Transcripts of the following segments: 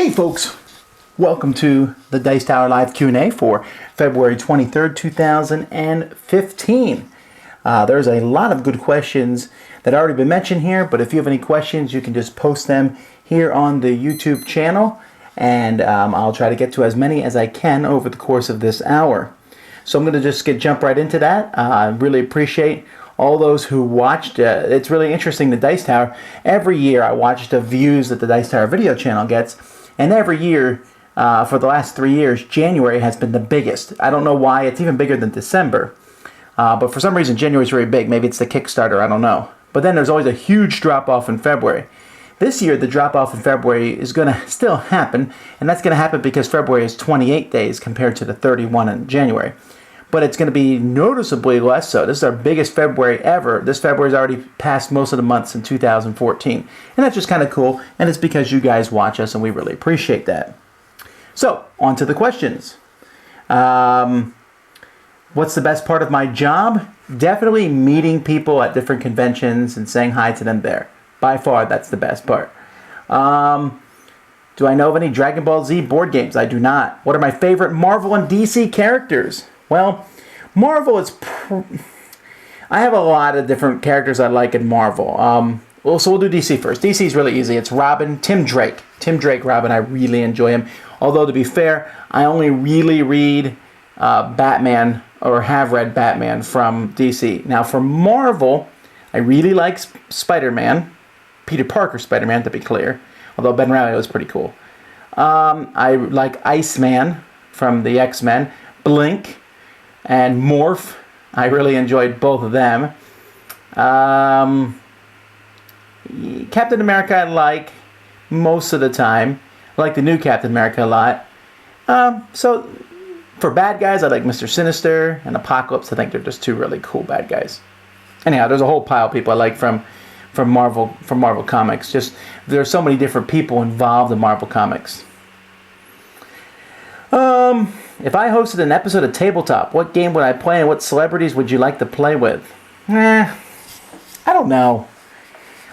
Hey folks, welcome to the Dice Tower Live Q&A for February 23rd, 2015. There's a lot of good questions that have already been mentioned here, but if you have any questions, you can just post them here on the YouTube channel, and I'll try to get to as many as I can over the course of this hour. So I'm going to just jump right into that. I really appreciate all those who watched. It's really interesting, the Dice Tower. Every year I watch the views that the Dice Tower video channel gets, and every year for the last 3 years, January has been the biggest. I don't know why. It's even bigger than December. But for some reason, January is very big. Maybe it's the Kickstarter. I don't know. But then there's always a huge drop-off in February. This year, the drop-off in February is going to still happen, and that's going to happen because February is 28 days compared to the 31 in January. But it's going to be noticeably less so. This is our biggest February ever. This February's already passed most of the months in 2014. And that's just kind of cool, and it's because you guys watch us, and we really appreciate that. So, on to the questions. What's the best part of my job? Definitely meeting people at different conventions and saying hi to them there. By far, that's the best part. Do I know of any Dragon Ball Z board games? I do not. What are my favorite Marvel and DC characters? Well, Marvel is... I have a lot of different characters I like in Marvel. So we'll do DC first. DC is really easy. It's Robin, Tim Drake. Tim Drake, Robin, I really enjoy him. Although, to be fair, I only really read Batman, or have read Batman from DC. Now, for Marvel, I really like Spider-Man. Peter Parker Spider-Man, to be clear. Although Ben Reilly was pretty cool. I like Iceman from the X-Men. Blink and Morph. I really enjoyed both of them. Captain America I like most of the time. I like the new Captain America a lot. So for bad guys, I like Mr. Sinister and Apocalypse. I think they're just two really cool bad guys. Anyhow, there's a whole pile of people I like from Marvel Comics. Just there are so many different people involved in Marvel Comics. If I hosted an episode of Tabletop, what game would I play and what celebrities would you like to play with? I don't know.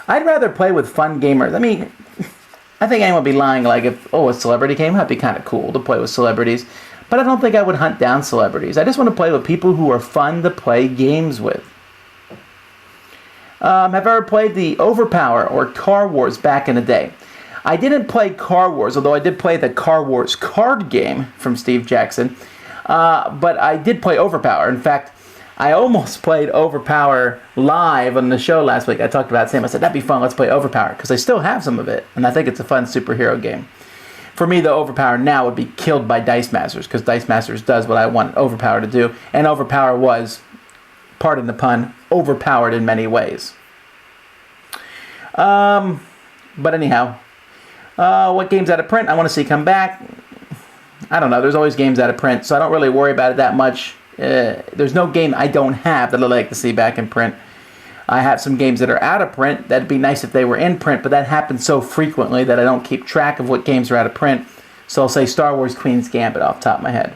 I'd rather play with fun gamers. I mean, I think anyone would be lying like if, a celebrity came, that'd be kind of cool to play with celebrities. But I don't think I would hunt down celebrities. I just want to play with people who are fun to play games with. Have I ever played the Overpower or Car Wars back in the day? I didn't play Car Wars, although I did play the Car Wars card game from Steve Jackson. But I did play Overpower. In fact, I almost played Overpower live on the show last week. I talked about Sam. I said, that'd be fun. Let's play Overpower. Because I still have some of it. And I think it's a fun superhero game. For me, the Overpower now would be killed by Dice Masters. Because Dice Masters does what I want Overpower to do. And Overpower was, pardon the pun, overpowered in many ways. But anyhow, what game's out of print I want to see come back? I don't know. There's always games out of print, so I don't really worry about it that much. There's no game I don't have that I'd like to see back in print. I have some games that are out of print. That'd be nice if they were in print, but that happens so frequently that I don't keep track of what games are out of print. So I'll say Star Wars Queen's Gambit off the top of my head.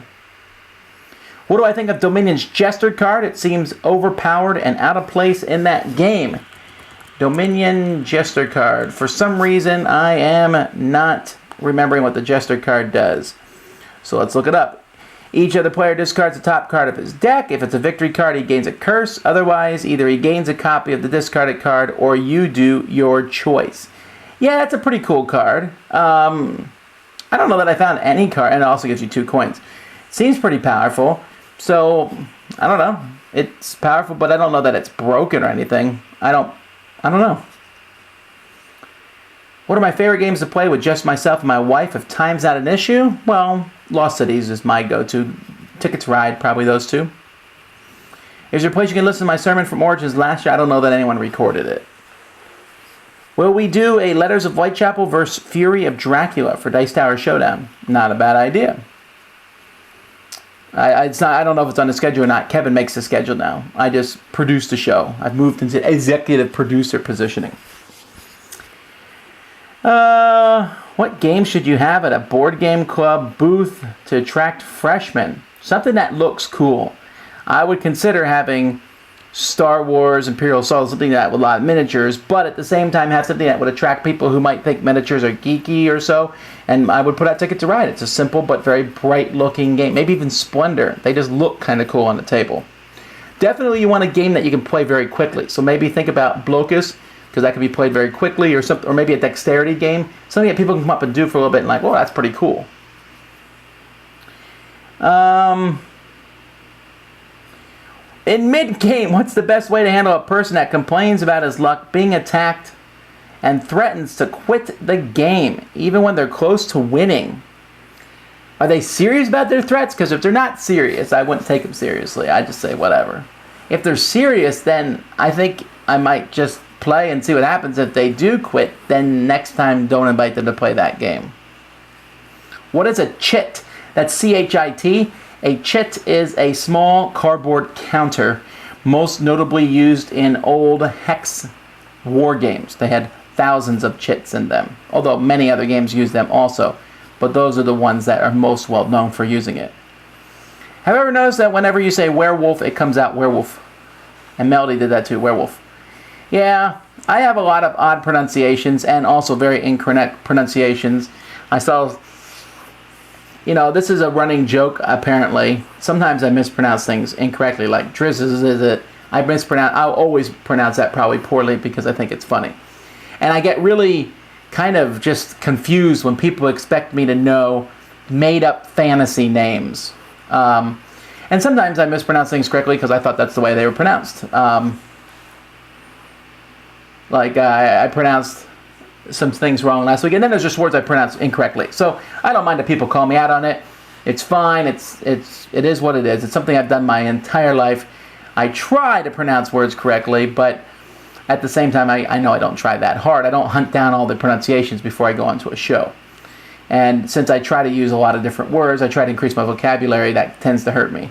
What do I think of Dominion's Jester card? It seems overpowered and out of place in that game. Dominion Jester card. For some reason, I am not remembering what the Jester card does. So let's look it up. Each other player discards the top card of his deck. If it's a victory card, he gains a curse. Otherwise, either he gains a copy of the discarded card or you do your choice. Yeah, that's a pretty cool card. I don't know that I found any card, and it also gives you 2 coins. Seems pretty powerful. So, I don't know. It's powerful, but I don't know that it's broken or anything. I don't know. What are my favorite games to play with just myself and my wife if time's not an issue? Well, Lost Cities is my go-to. Ticket to Ride, probably those two. Is there a place you can listen to my sermon from Origins last year? I don't know that anyone recorded it. Will we do a Letters of Whitechapel versus Fury of Dracula for Dice Tower Showdown? Not a bad idea. I don't know if it's on the schedule or not. Kevin makes the schedule now. I just produce the show. I've moved into executive producer positioning. What game should you have at a board game club booth to attract freshmen? Something that looks cool. I would consider having Star Wars, Imperial Assault, something like that with a lot of miniatures, but at the same time have something that would attract people who might think miniatures are geeky or so, and I would put out Ticket to Ride. It's a simple but very bright looking game. Maybe even Splendor. They just look kind of cool on the table. Definitely you want a game that you can play very quickly, so maybe think about Blocus, because that can be played very quickly, or something, or maybe a dexterity game, something that people can come up and do for a little bit and like, oh, that's pretty cool. In mid-game, what's the best way to handle a person that complains about his luck, being attacked, and threatens to quit the game, even when they're close to winning? Are they serious about their threats? Because if they're not serious, I wouldn't take them seriously. I'd just say whatever. If they're serious, then I think I might just play and see what happens. If they do quit, then next time don't invite them to play that game. What is a chit? That's C-H-I-T. A chit is a small cardboard counter, most notably used in old hex war games. They had thousands of chits in them, although many other games use them also, but those are the ones that are most well known for using it. Have you ever noticed that whenever you say werewolf, it comes out werewolf? And Melody did that too, werewolf. Yeah, I have a lot of odd pronunciations and also very incorrect pronunciations. I saw... You know, this is a running joke, apparently. Sometimes I mispronounce things incorrectly, like Driz is it. I'll always pronounce that probably poorly because I think it's funny. And I get really kind of just confused when people expect me to know made-up fantasy names. And sometimes I mispronounce things correctly because I thought that's the way they were pronounced. I pronounced some things wrong last week, and then there's just words I pronounced incorrectly. So I don't mind if people call me out on it. It's fine. It is what it is. It's something I've done my entire life. I try to pronounce words correctly, but at the same time, I know I don't try that hard. I don't hunt down all the pronunciations before I go onto a show. And since I try to use a lot of different words, I try to increase my vocabulary. That tends to hurt me.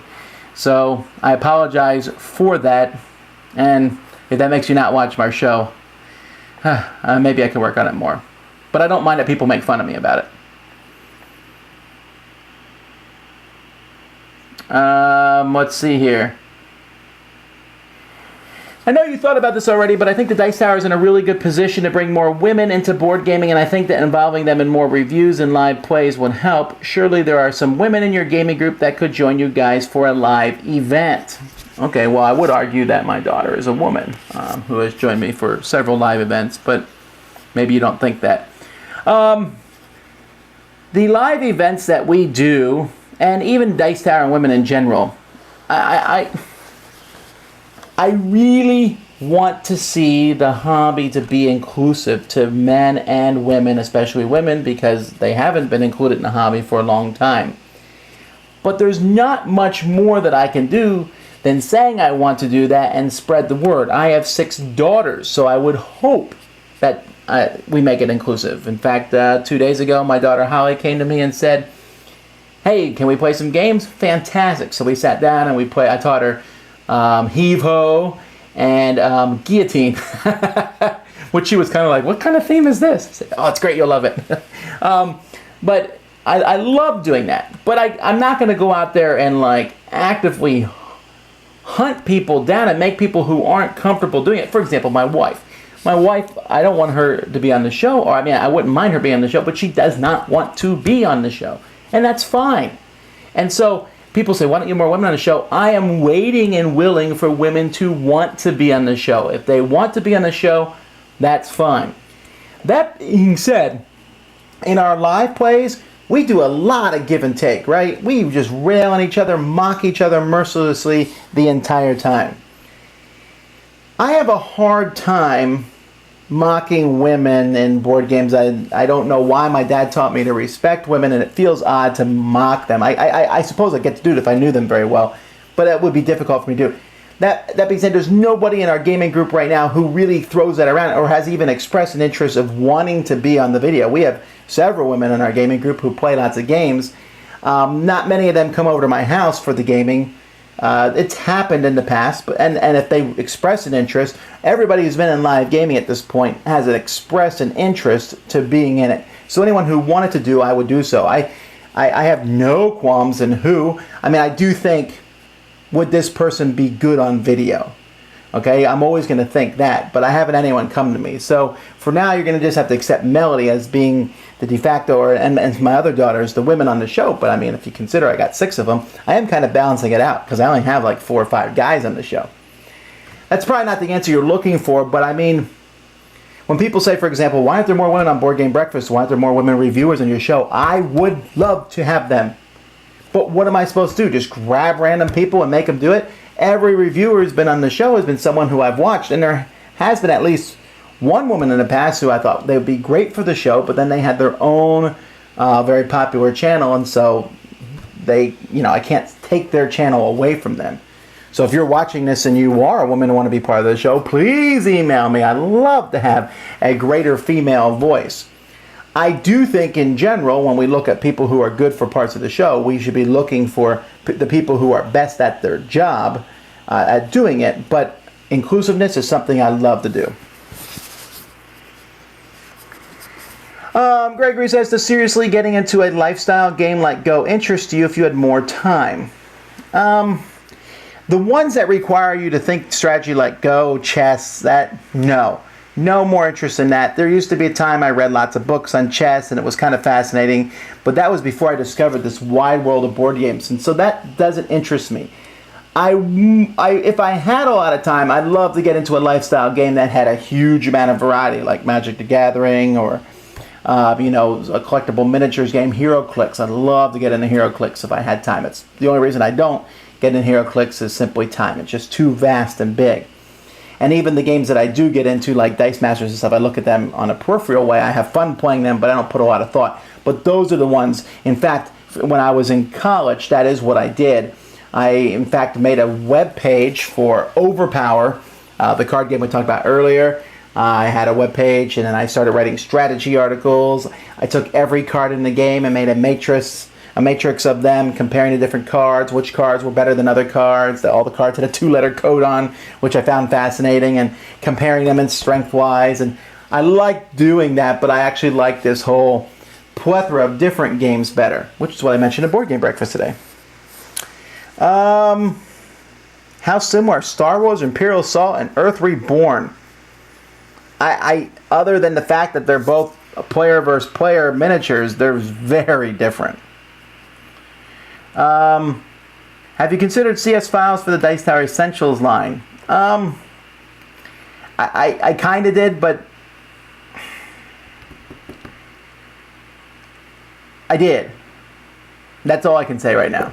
So I apologize for that. And if that makes you not watch my show, maybe I can work on it more. But I don't mind that people make fun of me about it. Let's see here. I know you thought about this already, but I think the Dice Tower is in a really good position to bring more women into board gaming, and I think that involving them in more reviews and live plays would help. Surely there are some women in your gaming group that could join you guys for a live event. Okay, well, I would argue that my daughter is a woman who has joined me for several live events, but maybe you don't think that. The live events that we do, and even Dice Tower and women in general, I really want to see the hobby to be inclusive to men and women, especially women, because they haven't been included in the hobby for a long time. But there's not much more that I can do than saying I want to do that and spread the word. I have 6 daughters, so I would hope that we make it inclusive. In fact, 2 days ago, my daughter Holly came to me and said, "Hey, can we play some games?" Fantastic. So we sat down and we played. I taught her Heave-Ho and Guillotine, which she was kind of like, "What kind of theme is this?" I said, "Oh, it's great, you'll love it." But I love doing that. But I'm not going to go out there and like actively hunt people down and make people who aren't comfortable doing it. For example, my wife. My wife, I don't want her to be on the show, or I mean, I wouldn't mind her being on the show, but she does not want to be on the show. And that's fine. And so people say, why don't you more women on the show? I am waiting and willing for women to want to be on the show. If they want to be on the show, that's fine. That being said, in our live plays, we do a lot of give and take, right? We just rail on each other, mock each other mercilessly the entire time. I have a hard time mocking women in board games. I don't know why. My dad taught me to respect women, and it feels odd to mock them. I suppose I get to do it if I knew them very well, but it would be difficult for me to do. That being said, there's nobody in our gaming group right now who really throws that around or has even expressed an interest of wanting to be on the video. We have several women in our gaming group who play lots of games. Not many of them come over to my house for the gaming. It's happened in the past, but and if they express an interest, everybody who's been in live gaming at this point has expressed an interest to being in it. So anyone who wanted to do, I would do so. I have no qualms in who. I mean, I do think, would this person be good on video? Okay, I'm always going to think that, but I haven't had anyone come to me. So for now, you're going to just have to accept Melody as being the de facto, and my other daughters, the women on the show. But I mean, if you consider I got 6 of them, I am kind of balancing it out because I only have like 4 or 5 guys on the show. That's probably not the answer you're looking for, but I mean, when people say, for example, why aren't there more women on Board Game Breakfast? Why aren't there more women reviewers on your show? I would love to have them. But what am I supposed to do? Just grab random people and make them do it? Every reviewer who's been on the show has been someone who I've watched, and there has been at least one woman in the past who I thought they would be great for the show, but then they had their own very popular channel, and so I can't take their channel away from them. So if you're watching this and you are a woman who want to be part of the show, please email me. I'd love to have a greater female voice. I do think in general, when we look at people who are good for parts of the show, we should be looking for the people who are best at their job at doing it. But inclusiveness is something I love to do. Gregory says, does seriously getting into a lifestyle game like Go interest you if you had more time? The ones that require you to think strategy like Go, chess, no more interest in that. There used to be a time I read lots of books on chess and it was kind of fascinating, but that was before I discovered this wide world of board games, and so that doesn't interest me. If I had a lot of time, I'd love to get into a lifestyle game that had a huge amount of variety, like Magic the Gathering or a collectible miniatures game, HeroClix. I'd love to get into HeroClix if I had time. It's the only reason I don't get into HeroClix is simply time. It's just too vast and big. And even the games that I do get into, like Dice Masters and stuff, I look at them on a peripheral way. I have fun playing them, but I don't put a lot of thought. But those are the ones, in fact, when I was in college, that is what I did. I, in fact, made a web page for Overpower, the card game we talked about earlier. I had a web page, and then I started writing strategy articles. I took every card in the game and made a matrix of them, comparing the different cards, which cards were better than other cards, all the cards had a 2-letter code on, which I found fascinating, and comparing them in strength-wise. And I like doing that, but I actually like this whole plethora of different games better, which is what I mentioned at Board Game Breakfast today. How similar are Star Wars, Imperial Assault, and Earth Reborn? I other than the fact that they're both player versus player miniatures, they're very different. Have you considered CS files for the Dice Tower Essentials line? I kind of did, but I did. That's all I can say right now.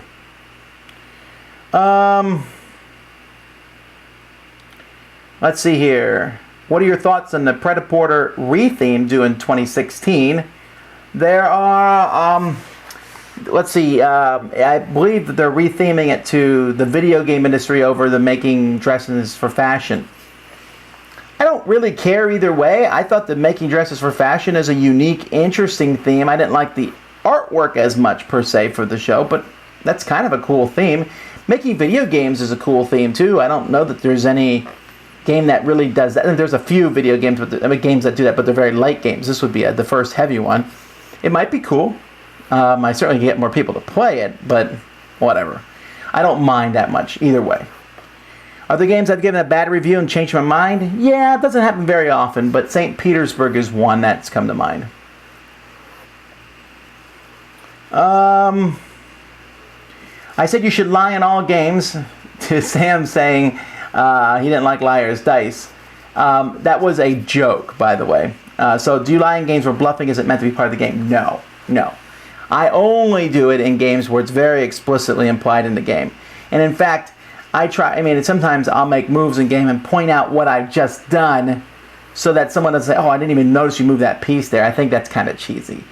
Let's see here. What are your thoughts on the Predator retheme due in 2016? There are, let's see, I believe that they're retheming it to the video game industry over the making dresses for fashion. I don't really care either way. I thought that making dresses for fashion is a unique, interesting theme. I didn't like the artwork as much per se for the show, but that's kind of a cool theme. Making video games is a cool theme too. I don't know that there's any game that really does that. And there's a few video games, games that do that, but they're very light games. This would be the first heavy one. It might be cool. I certainly get more people to play it, but whatever. I don't mind that much either way. Are there games I've given a bad review and changed my mind? Yeah, it doesn't happen very often, but St. Petersburg is one that's come to mind. I said you should lie in all games to Sam saying he didn't like Liar's Dice. That was a joke, by the way. So do you lie in games where bluffing isn't meant to be part of the game? No. I only do it in games where it's very explicitly implied in the game. And in fact, sometimes I'll make moves in game and point out what I've just done so that someone doesn't say, oh, I didn't even notice you moved that piece there. I think that's kind of cheesy.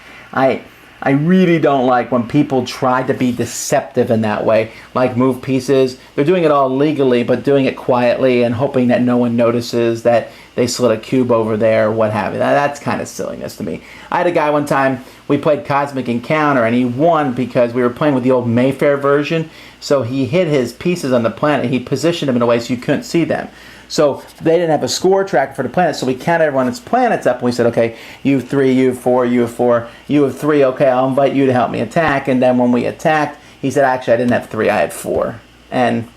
I really don't like when people try to be deceptive in that way, like move pieces. They're doing it all legally, but doing it quietly and hoping that no one notices that they slid a cube over there, what have you. That's kind of silliness to me. I had a guy one time, we played Cosmic Encounter, and he won because we were playing with the old Mayfair version, so he hid his pieces on the planet. He positioned them in a way so you couldn't see them. So they didn't have a score tracker for the planets, so we counted everyone's planets up, and we said, okay, you have 3, you have 4, you have 4, you have 3, okay, I'll invite you to help me attack. And then when we attacked, he said, actually, I didn't have 3, I had 4. And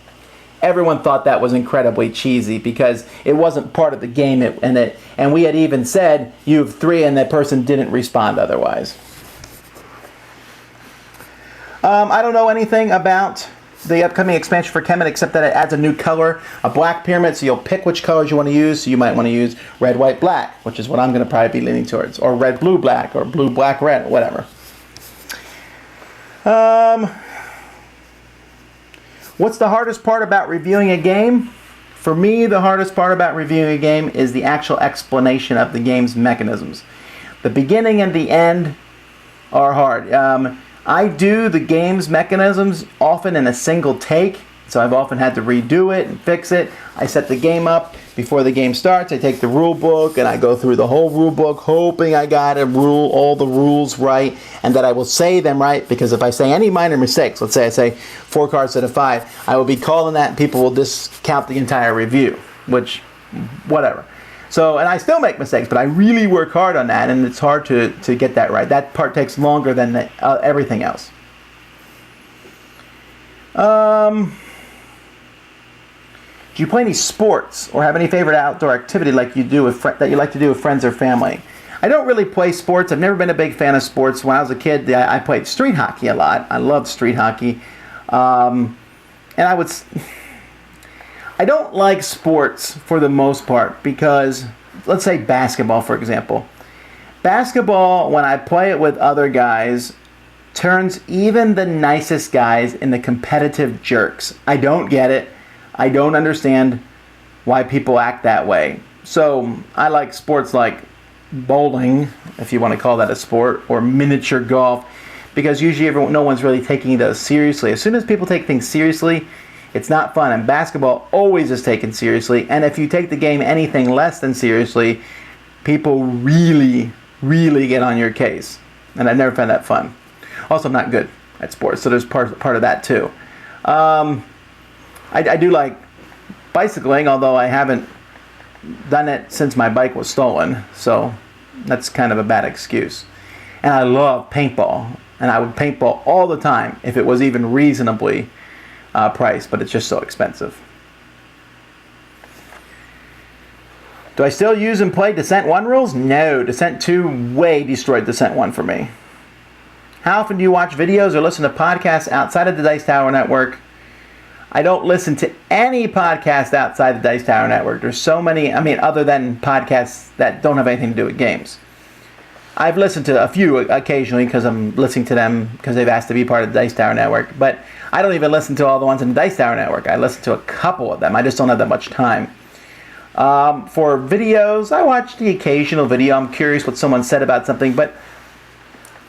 everyone thought that was incredibly cheesy because it wasn't part of the game, and we had even said you have 3 and that person didn't respond otherwise. I don't know anything about the upcoming expansion for Kemet except that it adds a new color, a black pyramid, so you'll pick which colors you want to use. So you might want to use red, white, black, which is what I'm going to probably be leaning towards, or red, blue, black, or blue, black, red, whatever. What's the hardest part about reviewing a game? For me, the hardest part about reviewing a game is the actual explanation of the game's mechanisms. The beginning and the end are hard. I do the game's mechanisms often in a single take, so I've often had to redo it and fix it. I set the game up before the game starts. I take the rule book and I go through the whole rule book, hoping I got all the rules right, and that I will say them right, because if I say any minor mistakes, let's say I say 4 cards instead of 5, I will be calling that and people will discount the entire review, which, whatever. So, and I still make mistakes, but I really work hard on that, and it's hard to get that right. That part takes longer than everything else. Do you play any sports or have any favorite outdoor activity like you do that you like to do with friends or family? I don't really play sports. I've never been a big fan of sports. When I was a kid, I played street hockey a lot. I loved street hockey. And I don't like sports for the most part because, let's say basketball, for example. Basketball, when I play it with other guys, turns even the nicest guys into competitive jerks. I don't get it. I don't understand why people act that way. So I like sports like bowling, if you want to call that a sport, or miniature golf, because usually no one's really taking those seriously. As soon as people take things seriously, it's not fun, and basketball always is taken seriously, and if you take the game anything less than seriously, people really, really get on your case, and I never found that fun. Also, I'm not good at sports, so there's part of that too. I do like bicycling, although I haven't done it since my bike was stolen, so that's kind of a bad excuse. And I love paintball, and I would paintball all the time if it was even reasonably priced, but it's just so expensive. Do I still use and play Descent 1 rules? No, Descent 2 way destroyed Descent 1 for me. How often do you watch videos or listen to podcasts outside of the Dice Tower Network? I don't listen to any podcast outside the Dice Tower Network. There's so many, other than podcasts that don't have anything to do with games. I've listened to a few occasionally because I'm listening to them because they've asked to be part of the Dice Tower Network. But I don't even listen to all the ones in the Dice Tower Network. I listen to a couple of them. I just don't have that much time. For videos, I watch the occasional video. I'm curious what someone said about something. But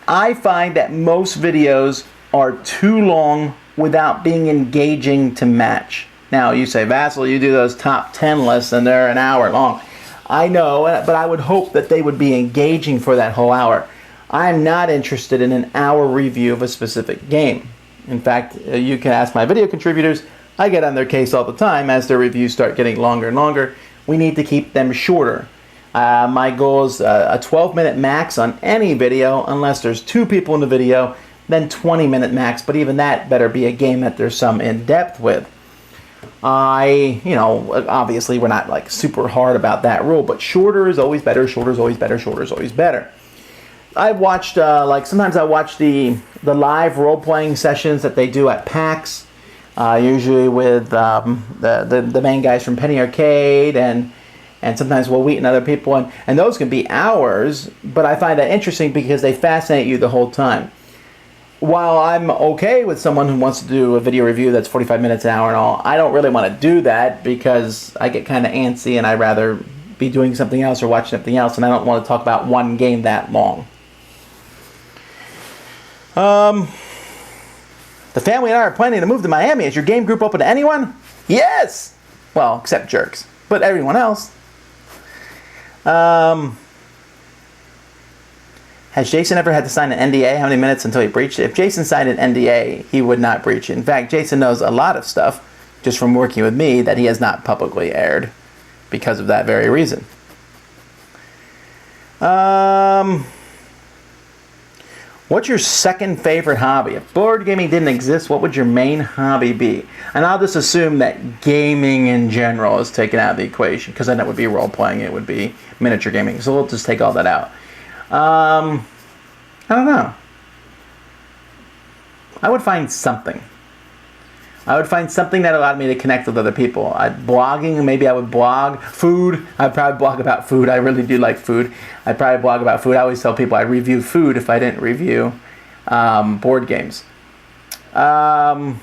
I find that most videos are too long without being engaging to match. Now, you say, Vassal, you do those top 10 lists and they're an hour long. I know, but I would hope that they would be engaging for that whole hour. I'm not interested in an hour review of a specific game. In fact, you can ask my video contributors. I get on their case all the time as their reviews start getting longer and longer. We need to keep them shorter. My goal is a 12-minute max on any video, unless there's 2 people in the video, then 20-minute max, but even that better be a game that there's some in-depth with. Obviously we're not like super hard about that rule, but shorter is always better, shorter is always better, shorter is always better. I've watched, sometimes I watch the live role-playing sessions that they do at PAX, usually with the main guys from Penny Arcade, and sometimes Will Wheat and other people, and those can be hours, but I find that interesting because they fascinate you the whole time. While I'm okay with someone who wants to do a video review that's 45 minutes, an hour and all, I don't really want to do that because I get kind of antsy and I'd rather be doing something else or watching something else, and I don't want to talk about one game that long. The family and I are planning to move to Miami. Is your game group open to anyone? Yes! Well, except jerks. But everyone else. Has Jason ever had to sign an NDA? How many minutes until he breached it? If Jason signed an NDA, he would not breach it. In fact, Jason knows a lot of stuff, just from working with me, that he has not publicly aired because of that very reason. What's your second favorite hobby? If board gaming didn't exist, what would your main hobby be? And I'll just assume that gaming in general is taken out of the equation, because then it would be role-playing, it would be miniature gaming. So we'll just take all that out. I don't know. I would find something. I would find something that allowed me to connect with other people. Blogging, maybe I would blog. Food, I'd probably blog about food. I really do like food. I'd probably blog about food. I always tell people I'd review food if I didn't review board games. I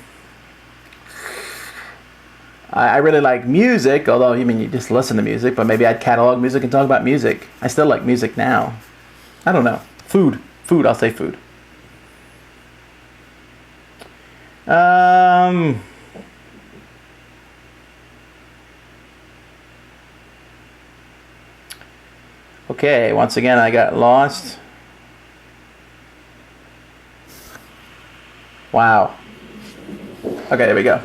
really like music, although you just listen to music, but maybe I'd catalog music and talk about music. I still like music now. I don't know. Food, I'll say food. Okay, once again I got lost. Wow. Okay, there we go.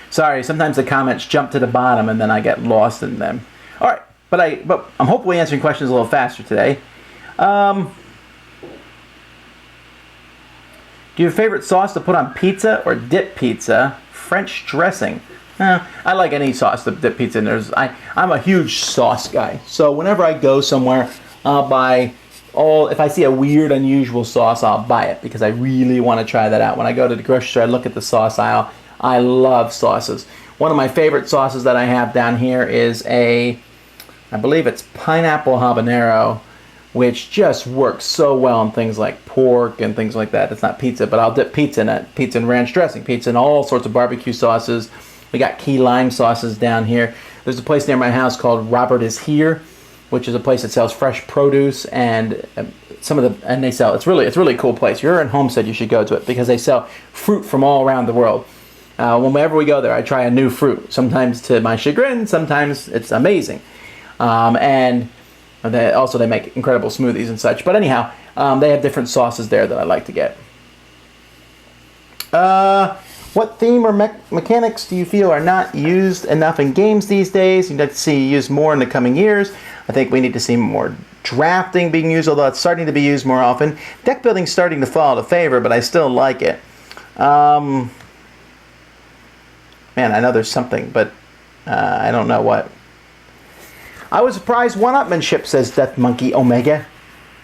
Sorry, sometimes the comments jump to the bottom and then I get lost in them. All right, but I'm hopefully answering questions a little faster today. Do you have a favorite sauce to put on pizza or dip pizza? French dressing. I like any sauce to dip pizza in. I'm a huge sauce guy. So whenever I go somewhere, I'll buy if I see a weird, unusual sauce, I'll buy it because I really want to try that out. When I go to the grocery store, I look at the sauce aisle. I love sauces. One of my favorite sauces that I have down here is I believe it's pineapple habanero, which just works so well on things like pork and things like that. It's not pizza, but I'll dip pizza in it. Pizza in ranch dressing, pizza in all sorts of barbecue sauces. We got key lime sauces down here. There's a place near my house called Robert Is Here, which is a place that sells fresh produce and it's a really cool place. If you're in Homestead, you should go to it because they sell fruit from all around the world. Whenever we go there, I try a new fruit. Sometimes to my chagrin, sometimes it's amazing. And they make incredible smoothies and such. But anyhow, they have different sauces there that I like to get. What theme or mechanics do you feel are not used enough in games these days? You'd like to see used more in the coming years. I think we need to see more drafting being used, although it's starting to be used more often. Deck building is starting to fall out of favor, but I still like it. Man, I know there's something, but I don't know what. I was surprised one-upmanship, says Death Monkey Omega.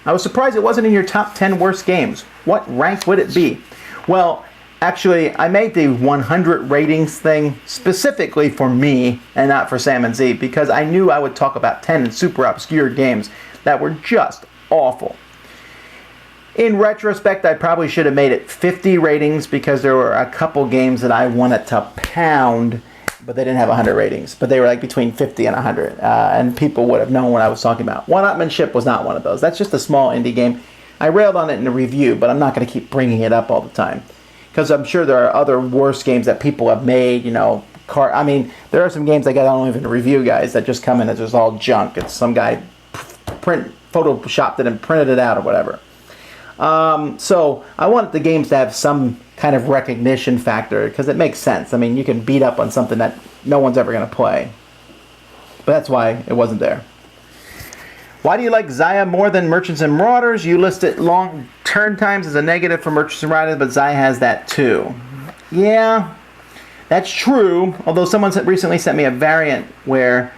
I was surprised it wasn't in your top 10 worst games. What rank would it be? Well, actually, I made the 100 ratings thing specifically for me and not for Sam and Z because I knew I would talk about 10 super obscure games that were just awful. In retrospect, I probably should have made it 50 ratings because there were a couple games that I wanted to pound, but they didn't have 100 ratings. But they were like between 50 and 100, and people would have known what I was talking about. One-upmanship was not one of those. That's just a small indie game. I railed on it in the review, but I'm not going to keep bringing it up all the time because I'm sure there are other worse games that people have made. There are some games I don't even review, guys, that just come in as just all junk. It's some guy photoshopped it and printed it out or whatever. So I want the games to have some kind of recognition factor because it makes sense. You can beat up on something that no one's ever going to play. But that's why it wasn't there. Why do you like Xia more than Merchants and Marauders? You listed long turn times as a negative for Merchants and Marauders, but Xia has that too. Yeah, that's true. Although someone recently sent me a variant where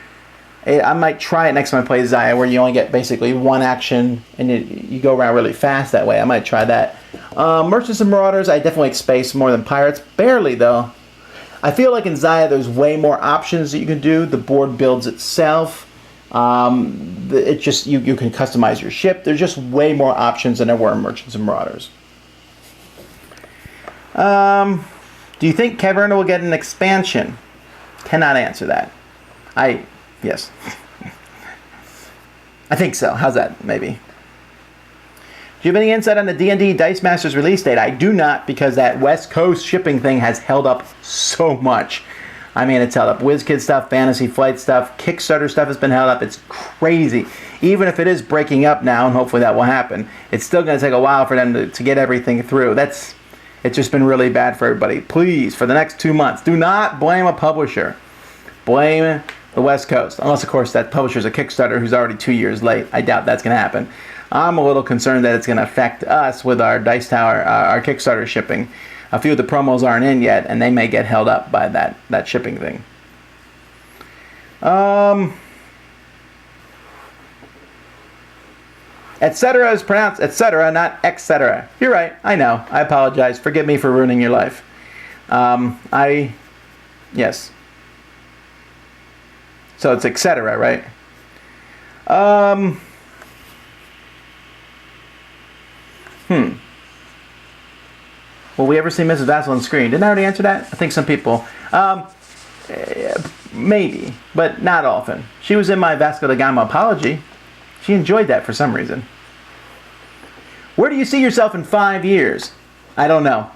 I might try it next time I play Xia, where you only get basically one action and you go around really fast that way. I might try that. Merchants and Marauders, I definitely like space more than pirates. Barely, though. I feel like in Xia, there's way more options that you can do. The board builds itself. It just you can customize your ship. There's just way more options than there were in Merchants and Marauders. Do you think Caverna will get an expansion? Cannot answer that. Yes. I think so. How's that? Maybe. Do you have any insight on the D&D Dice Masters release date? I do not, because that West Coast shipping thing has held up so much. It's held up. WizKid stuff, Fantasy Flight stuff, Kickstarter stuff has been held up. It's crazy. Even if it is breaking up now, and hopefully that will happen, it's still going to take a while for them to get everything through. It's just been really bad for everybody. Please, for the next 2 months, do not blame a publisher. Blame the West Coast. Unless, of course, that publisher's a Kickstarter who's already 2 years late. I doubt that's going to happen. I'm a little concerned that it's going to affect us with our Dice Tower, our Kickstarter shipping. A few of the promos aren't in yet, and they may get held up by that shipping thing. Etc. is pronounced etc., not etc. You're right. I know. I apologize. Forgive me for ruining your life. Yes. So it's etc., right? Will we ever see Mrs. Vassal on screen? Didn't I already answer that? I think some people. Maybe, but not often. She was in my Vasco da Gama apology. She enjoyed that for some reason. Where do you see yourself in 5 years? I don't know.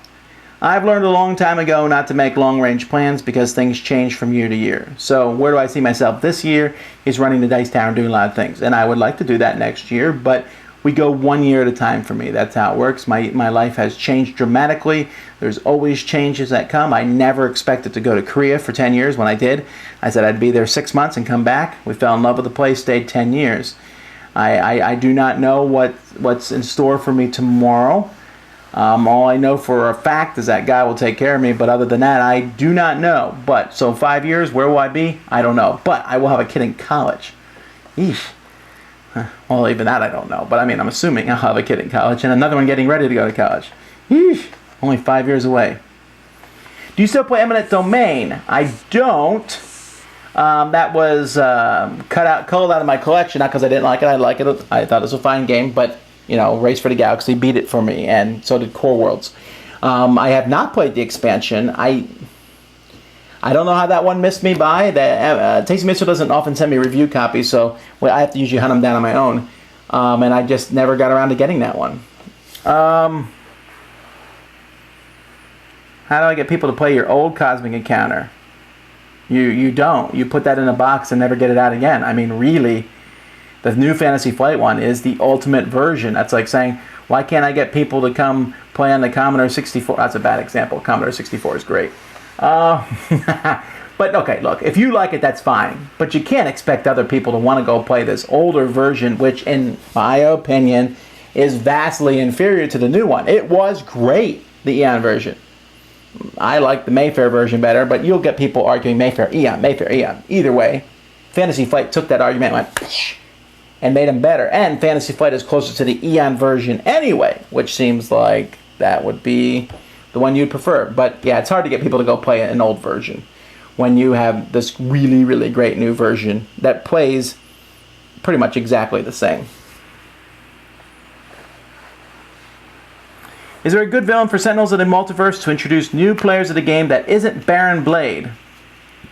I've learned a long time ago not to make long-range plans because things change from year to year. So where do I see myself this year is running the Dice Tower and doing a lot of things. And I would like to do that next year, but we go 1 year at a time for me. That's how it works. My life has changed dramatically. There's always changes that come. I never expected to go to Korea for 10 years. When I did, I said I'd be there 6 months and come back. We fell in love with the place, stayed 10 years. I do not know what's in store for me tomorrow. All I know for a fact is that God will take care of me, but other than that, I do not know. But, so 5 years, where will I be? I don't know. But I will have a kid in college. Eesh. Well, even that I don't know. But I mean, I'm assuming I'll have a kid in college and another one getting ready to go to college. Eesh. Only 5 years away. Do you still play Eminent Domain? I don't. That was culled out of my collection, not because I didn't like it. I like it. I thought it was a fine game, but you know, Race for the Galaxy beat it for me, and so did Core Worlds. I have not played the expansion. I don't know how that one missed me by. Tasty Mitchell doesn't often send me review copies, so I have to usually hunt them down on my own. And I just never got around to getting that one. How do I get people to play your old Cosmic Encounter? You don't. You put that in a box and never get it out again. I mean, really, the new Fantasy Flight one is the ultimate version. That's like saying, why can't I get people to come play on the Commodore 64? That's a bad example. Commodore 64 is great. But okay, look, if you like it, that's fine. But you can't expect other people to want to go play this older version, which in my opinion is vastly inferior to the new one. It was great, the Eon version. I like the Mayfair version better, but you'll get people arguing Mayfair, Eon, Mayfair, Eon. Either way, Fantasy Flight took that argument and went and made them better. And Fantasy Flight is closer to the Eon version anyway, which seems like that would be the one you'd prefer. But yeah, it's hard to get people to go play an old version when you have this really, really great new version that plays pretty much exactly the same. Is there a good villain for Sentinels of the Multiverse to introduce new players to the game that isn't Baron Blade?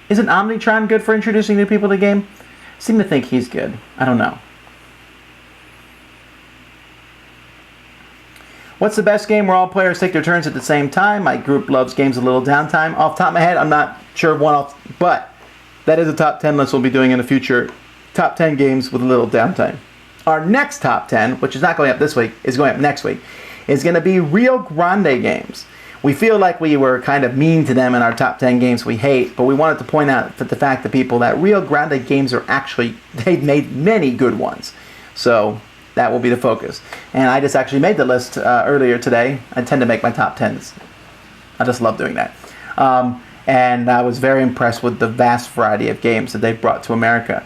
Isn't Omnitron good for introducing new people to the game? I seem to think he's good. I don't know. What's the best game where all players take their turns at the same time? My group loves games with a little downtime. Off the top of my head, I'm not sure of one off, but that is a top 10 list we'll be doing in the future. Top 10 games with a little downtime. Our next top 10, which is not going up this week, is going up next week, is going to be Rio Grande games. We feel like we were kind of mean to them in our top 10 games we hate, but we wanted to point out the fact to people that Rio Grande games are actually, they've made many good ones. So that will be the focus. And I just actually made the list earlier today. I tend to make my top 10s. I just love doing that. And I was very impressed with the vast variety of games that they've brought to America.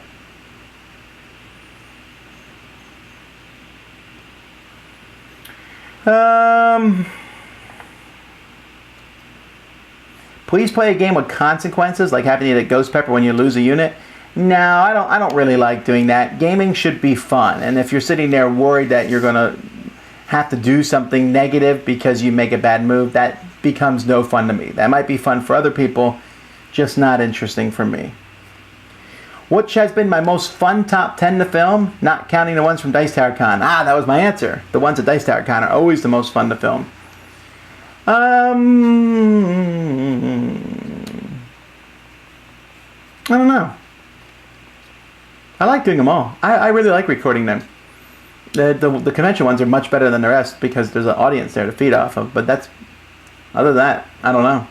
Please play a game with consequences, like having to eat a ghost pepper when you lose a unit. No, I don't really like doing that. Gaming should be fun, and if you're sitting there worried that you're going to have to do something negative because you make a bad move, that becomes no fun to me. That might be fun for other people, just not interesting for me. Which has been my most fun top 10 to film? Not counting the ones from Dice Tower Con. That was my answer. The ones at Dice Tower Con are always the most fun to film. I don't know. I like doing them all. I really like recording them. The convention ones are much better than the rest because there's an audience there to feed off of. But other than that, I don't know.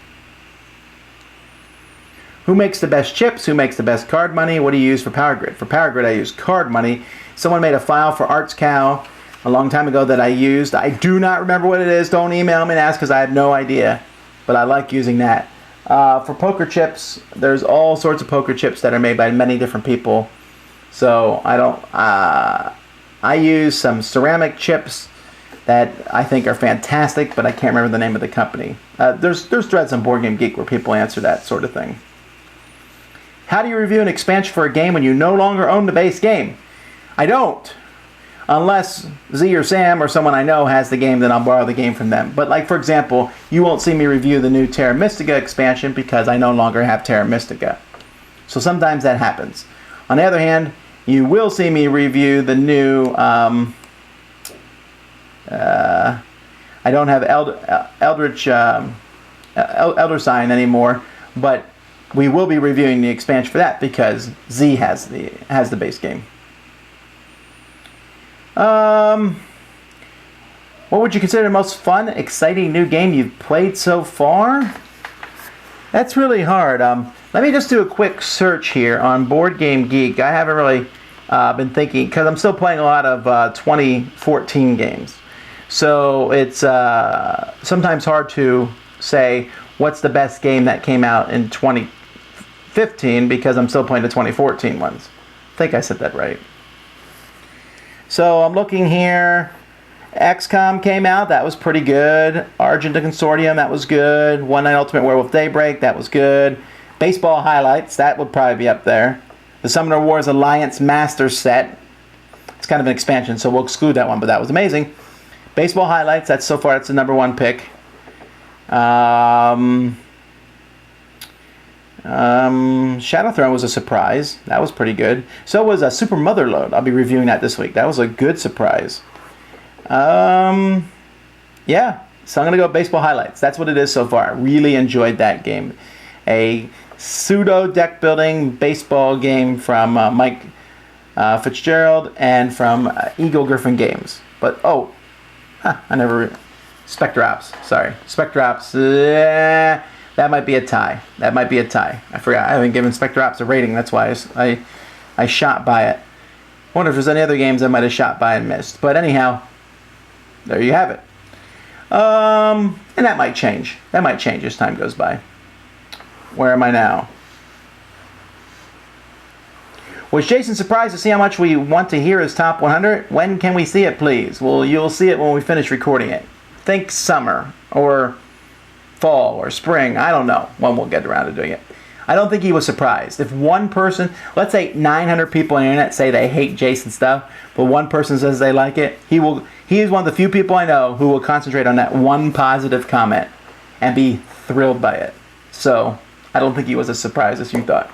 Who makes the best chips? Who makes the best card money? What do you use for Power Grid? For Power Grid, I use card money. Someone made a file for Arts Cow a long time ago that I used. I do not remember what it is. Don't email me and ask because I have no idea. But I like using that. For poker chips, there's all sorts of poker chips that are made by many different people. So I don't. I use some ceramic chips that I think are fantastic, but I can't remember the name of the company. There's threads on Board Game Geek where people answer that sort of thing. How do you review an expansion for a game when you no longer own the base game? I don't. Unless Z or Sam or someone I know has the game, then I'll borrow the game from them. But like, for example, you won't see me review the new Terra Mystica expansion because I no longer have Terra Mystica. So sometimes that happens. On the other hand, you will see me review the new... I don't have Elder Sign anymore, but we will be reviewing the expansion for that because Z has the base game. What would you consider the most fun, exciting new game you've played so far? That's really hard. Let me just do a quick search here on Board Game Geek. I haven't really been thinking because I'm still playing a lot of 2014 games. So it's sometimes hard to say what's the best game that came out in 2015 because I'm still playing the 2014 ones. I think I said that right. So I'm looking here. XCOM came out. That was pretty good. Argent Consortium. That was good. One Night Ultimate Werewolf Daybreak. That was good. Baseball Highlights. That would probably be up there. The Summoner Wars Alliance Master Set. It's kind of an expansion, so we'll exclude that one, but that was amazing. Baseball Highlights, that's so far, that's the number one pick. Shadow Throne was a surprise. That was pretty good. So was Super Motherload. I'll be reviewing that this week. That was a good surprise. Yeah, so I'm going to go with Baseball Highlights. That's what it is so far. I really enjoyed that game. A pseudo deck building baseball game from Mike Fitzgerald and from Eagle Griffin Games. But, I never... Spectre Ops. Sorry. Spectre Ops. That might be a tie. That might be a tie. I forgot. I haven't given Spectre Ops a rating. That's why I shot by it. I wonder if there's any other games I might have shot by and missed. But anyhow, there you have it. And that might change. That might change as time goes by. Where am I now? Was Jason surprised to see how much we want to hear his top 100? When can we see it, please? Well, you'll see it when we finish recording it. Think summer or fall or spring. I don't know when we'll get around to doing it. I don't think he was surprised. If one person, let's say 900 people on the internet say they hate Jason's stuff, but one person says they like it, he is one of the few people I know who will concentrate on that one positive comment and be thrilled by it. So I don't think he was as surprised as you thought.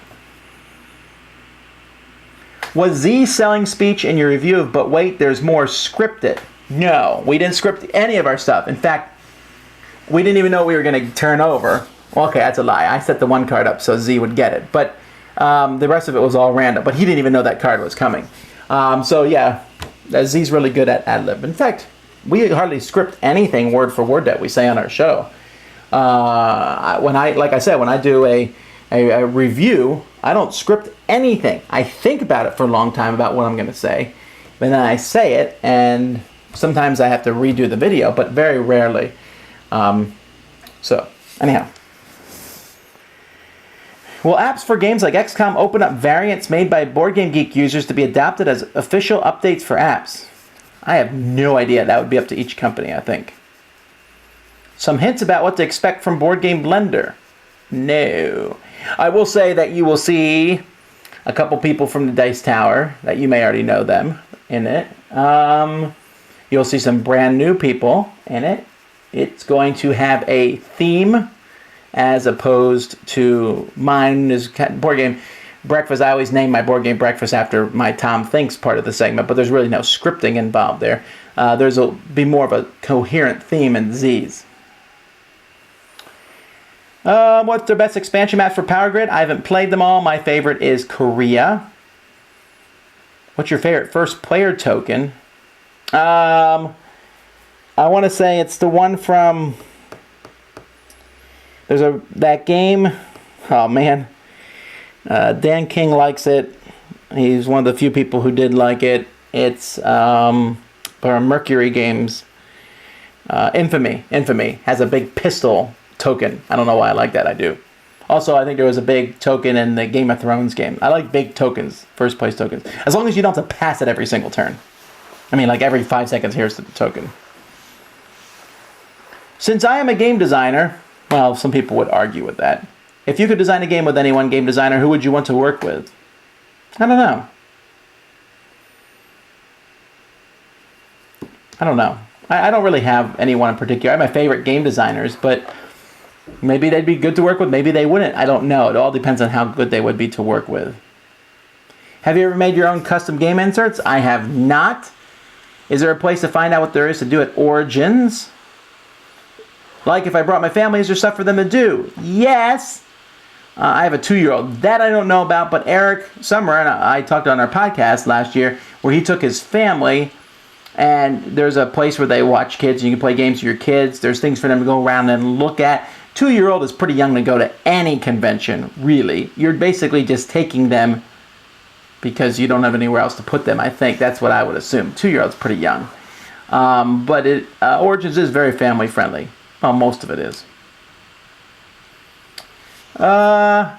Was Z's selling speech in your review of But Wait, There's More scripted? No, we didn't script any of our stuff. In fact, we didn't even know we were going to turn over. Well, okay, that's a lie. I set the one card up so Z would get it. But the rest of it was all random. But he didn't even know that card was coming. So yeah, Z's really good at ad-lib. In fact, we hardly script anything word for word that we say on our show. Like I said, when I do a review, I don't script anything. I think about it for a long time about what I'm going to say. But then I say it, and sometimes I have to redo the video, but very rarely. So, anyhow. Will apps for games like XCOM open up variants made by Board Game Geek users to be adopted as official updates for apps? I have no idea. That would be up to each company, I think. Some hints about what to expect from Board Game Blender. No. I will say that you will see a couple people from the Dice Tower, that you may already know them, in it. You'll see some brand new people in it. It's going to have a theme as opposed to mine is Board Game Breakfast. I always name my Board Game Breakfast after my Tom Thinks part of the segment, but there's really no scripting involved there. There'll be more of a coherent theme in Z's. What's their best expansion map for Power Grid? I haven't played them all. My favorite is Korea. What's your favorite first player token? I want to say it's the one from... There's that game. Oh, man. Dan King likes it. He's one of the few people who did like it. It's or Mercury Games. Infamy has a big pistol token. I don't know why I like that. I do. Also, I think there was a big token in the Game of Thrones game. I like big tokens, first place tokens. As long as you don't have to pass it every single turn. I mean, like every 5 seconds, here's the token. Since I am a game designer, well, some people would argue with that. If you could design a game with any one game designer, who would you want to work with? I don't know. I don't really have anyone in particular. I have my favorite game designers, but maybe they'd be good to work with, maybe they wouldn't. I don't know. It all depends on how good they would be to work with. Have you ever made your own custom game inserts? I have not. Is there a place to find out what there is to do at Origins? Like if I brought my family, is there stuff for them to do? Yes. I have a 2-year-old. That I don't know about, but Eric Summer and I talked on our podcast last year where he took his family, and there's a place where they watch kids and you can play games with your kids. There's things for them to go around and look at. 2-year-old is pretty young to go to any convention, really. You're basically just taking them because you don't have anywhere else to put them, I think. That's what I would assume. 2-year-old's pretty young. But Origins is very family friendly. Well, most of it is.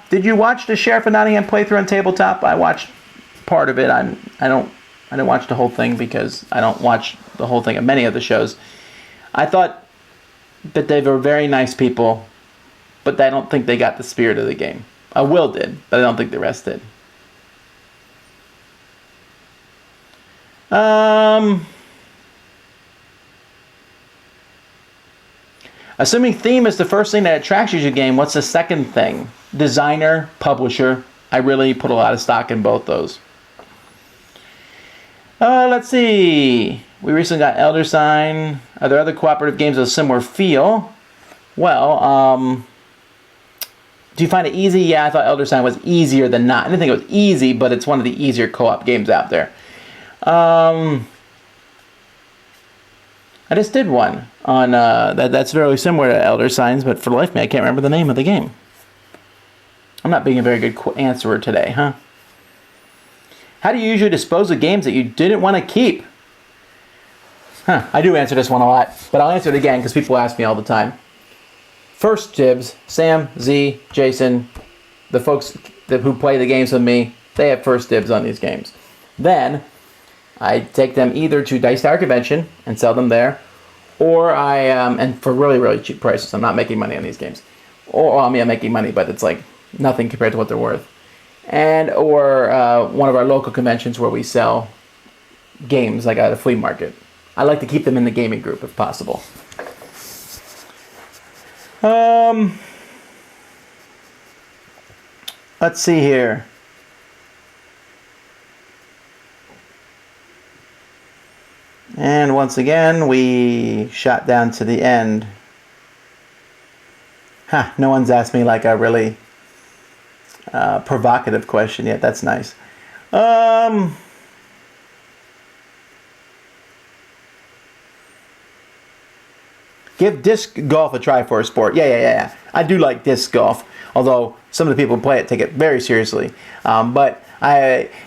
Did you watch the Sheriff of Nottingham playthrough on tabletop? I watched part of it. I didn't watch the whole thing because I don't watch the whole thing of many of the shows. I thought that they were very nice people, but I don't think they got the spirit of the game. Will did, but I don't think the rest did. Assuming theme is the first thing that attracts you to a game, what's the second thing? Designer, publisher. I really put a lot of stock in both those. Let's see. We recently got Elder Sign. Are there other cooperative games with a similar feel? Well, do you find it easy? Yeah, I thought Elder Sign was easier than not. I didn't think it was easy, but it's one of the easier co-op games out there. I just did one on that's very similar to Elder Signs, but for the life of me, I can't remember the name of the game. I'm not being a very good answerer today, huh? How do you usually dispose of games that you didn't want to keep? I do answer this one a lot, but I'll answer it again because people ask me all the time. First dibs, Sam, Z, Jason, the folks who play the games with me, they have first dibs on these games. Then I take them either to Dice Tower Convention and sell them there, or and for really, really cheap prices. I'm not making money on these games. Or, I'm making money, but it's like nothing compared to what they're worth. Or one of our local conventions where we sell games, like at a flea market. I like to keep them in the gaming group if possible. Let's see here. And once again, we shot down to the end. No one's asked me like a really provocative question yet. That's nice. Give disc golf a try for a sport. Yeah. I do like disc golf, although some of the people who play it take it very seriously. But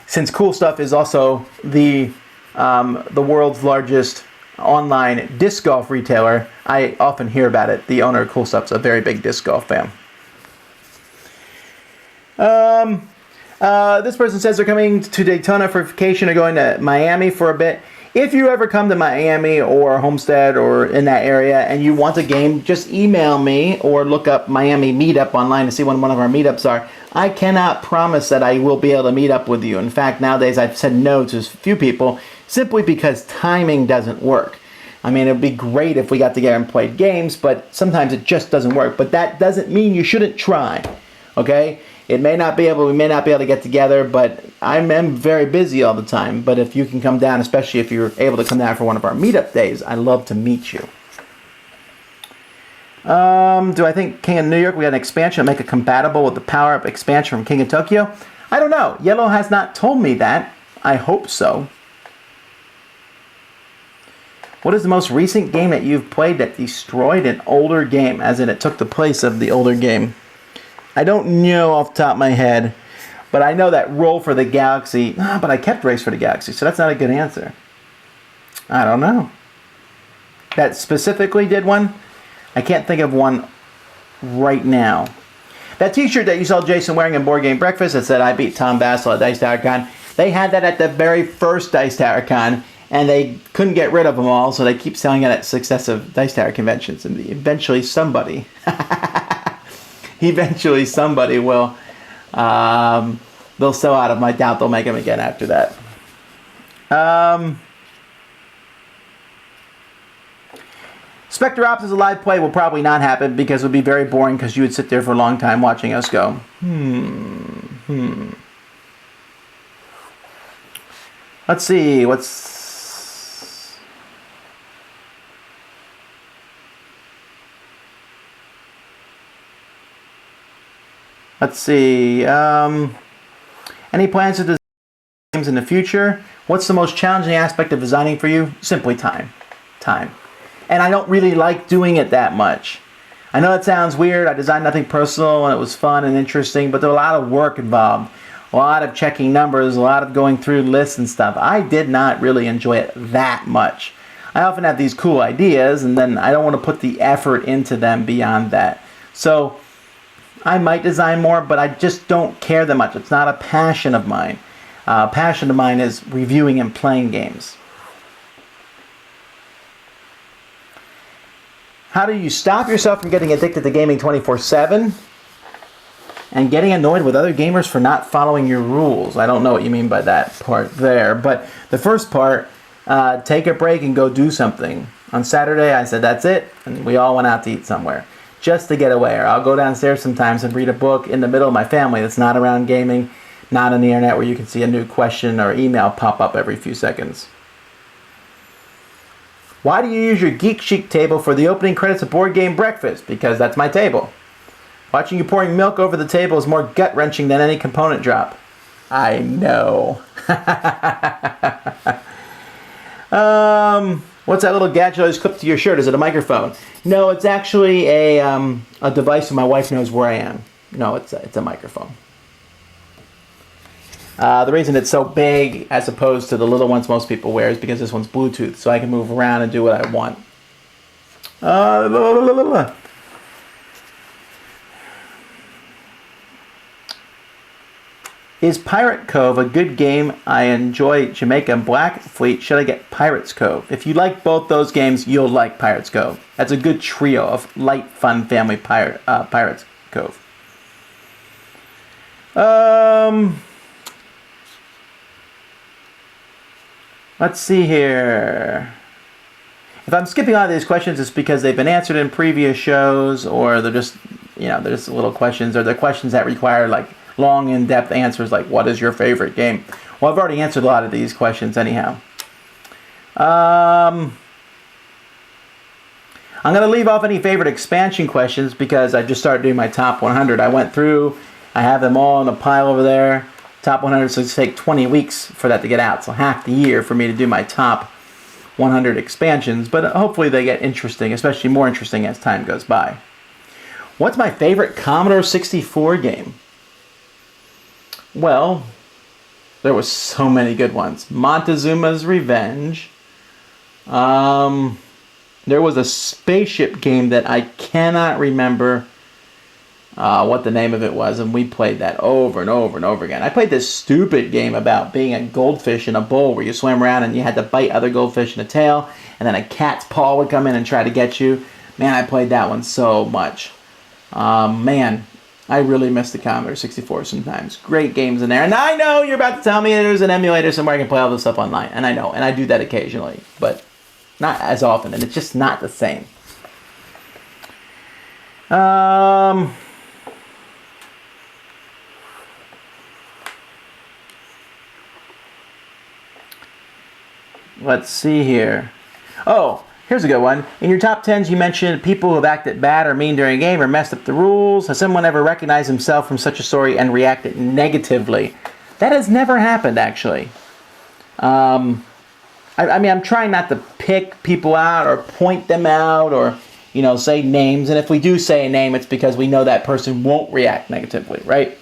since Cool Stuff is also the world's largest online disc golf retailer, I often hear about it. The owner of Cool Stuff's a very big disc golf fan. This person says they're coming to Daytona for vacation or going to Miami for a bit. If you ever come to Miami or Homestead or in that area and you want a game, just email me or look up Miami Meetup online to see when one of our meetups are. I cannot promise that I will be able to meet up with you. In fact, nowadays I've said no to a few people simply because timing doesn't work. I mean, it would be great if we got together and played games, but sometimes it just doesn't work. But that doesn't mean you shouldn't try, okay? We may not be able to get together, but I'm very busy all the time. But if you can come down, especially if you're able to come down for one of our meetup days, I'd love to meet you. Do I think King of New York, we got an expansion to make it compatible with the power-up expansion from King of Tokyo? I don't know. Yellow has not told me that. I hope so. What is the most recent game that you've played that destroyed an older game, as in it took the place of the older game? I don't know off the top of my head, but I know that Roll for the Galaxy, but I kept Race for the Galaxy, so that's not a good answer. I don't know. That specifically did one? I can't think of one right now. That t-shirt that you saw Jason wearing in Board Game Breakfast that said, I beat Tom Bassel at Dice Tower Con, they had that at the very first Dice Tower Con, and they couldn't get rid of them all, so they keep selling it at successive Dice Tower conventions, and eventually somebody will, they'll sell out of them. I doubt they'll make them again after that. Spectre Ops as a live play will probably not happen because it would be very boring because you would sit there for a long time watching us go. Let's see, Let's see. Any plans to design games in the future? What's the most challenging aspect of designing for you? Simply time. And I don't really like doing it that much. I know it sounds weird. I designed nothing personal and it was fun and interesting, but there was a lot of work involved. A lot of checking numbers, a lot of going through lists and stuff. I did not really enjoy it that much. I often have these cool ideas and then I don't want to put the effort into them beyond that. So I might design more, but I just don't care that much. It's not a passion of mine. Passion of mine is reviewing and playing games. How do you stop yourself from getting addicted to gaming 24/7 and getting annoyed with other gamers for not following your rules? I don't know what you mean by that part there, but the first part, take a break and go do something. On Saturday, I said that's it, and we all went out to eat somewhere just to get away. Or I'll go downstairs sometimes and read a book in the middle of my family that's not around gaming, not on the internet where you can see a new question or email pop up every few seconds. Why do you use your Geek Chic table for the opening credits of Board Game Breakfast? Because that's my table. Watching you pouring milk over the table is more gut-wrenching than any component drop. I know. What's that little gadget always clipped to your shirt? Is it a microphone? No, it's actually a device so my wife knows where I am. No, it's a microphone. The reason it's so big as opposed to the little ones most people wear is because this one's Bluetooth, so I can move around and do what I want. Is Pirate Cove a good game? I enjoy Jamaica and Black Fleet. Should I get Pirates Cove? If you like both those games, you'll like Pirates Cove. That's a good trio of light, fun family Pirates Cove. Let's see here. If I'm skipping all of these questions, it's because they've been answered in previous shows, or they're just, they're just little questions, or they're questions that require like long, in-depth answers, like what is your favorite game? Well, I've already answered a lot of these questions anyhow. I'm going to leave off any favorite expansion questions because I just started doing my top 100. I went through, I have them all in a pile over there. Top 100, so it's take 20 weeks for that to get out. So half the year for me to do my top 100 expansions. But hopefully they get interesting, especially more interesting as time goes by. What's my favorite Commodore 64 game? Well, there was so many good ones. Montezuma's Revenge. There was a spaceship game that I cannot remember what the name of it was, and we played that over and over and over again. I played this stupid game about being a goldfish in a bowl where you swam around and you had to bite other goldfish in the tail, and then a cat's paw would come in and try to get you. Man, I played that one so much. Man, I really miss the Commodore 64 sometimes. Great games in there. And I know you're about to tell me there's an emulator somewhere I can play all this stuff online. And I know, and I do that occasionally, but not as often, and it's just not the same. Let's see here. Oh, here's a good one. In your top 10s, you mentioned people who have acted bad or mean during a game or messed up the rules. Has someone ever recognized himself from such a story and reacted negatively? That has never happened, actually. I mean, I'm trying not to pick people out or point them out or, say names. And if we do say a name, it's because we know that person won't react negatively, right?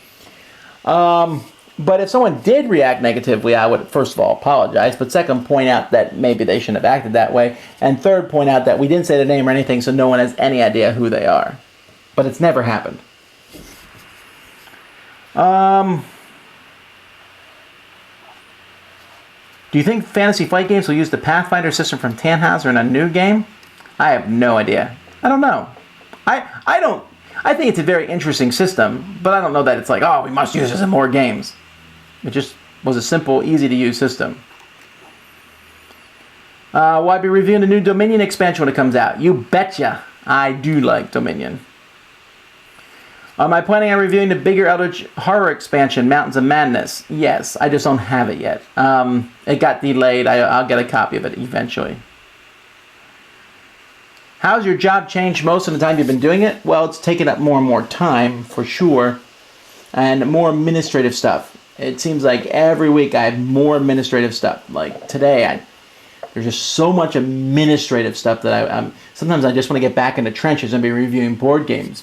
But if someone did react negatively, I would, first of all, apologize. But second, point out that maybe they shouldn't have acted that way. And third, point out that we didn't say their name or anything, so no one has any idea who they are. But it's never happened. Do you think Fantasy Flight Games will use the Pathfinder system from Tannhauser in a new game? I have no idea. I don't know. I think it's a very interesting system, but I don't know that it's like, oh, we must use this in more games. It just was a simple, easy-to-use system. Will I be reviewing the new Dominion expansion when it comes out? You betcha. I do like Dominion. Am I planning on reviewing the bigger Eldritch Horror expansion, Mountains of Madness? Yes, I just don't have it yet. It got delayed. I'll get a copy of it eventually. How's your job changed most of the time you've been doing it? Well, it's taken up more and more time, for sure, and more administrative stuff. It seems like every week I have more administrative stuff. Like today, there's just so much administrative stuff that sometimes I just want to get back in the trenches and be reviewing board games.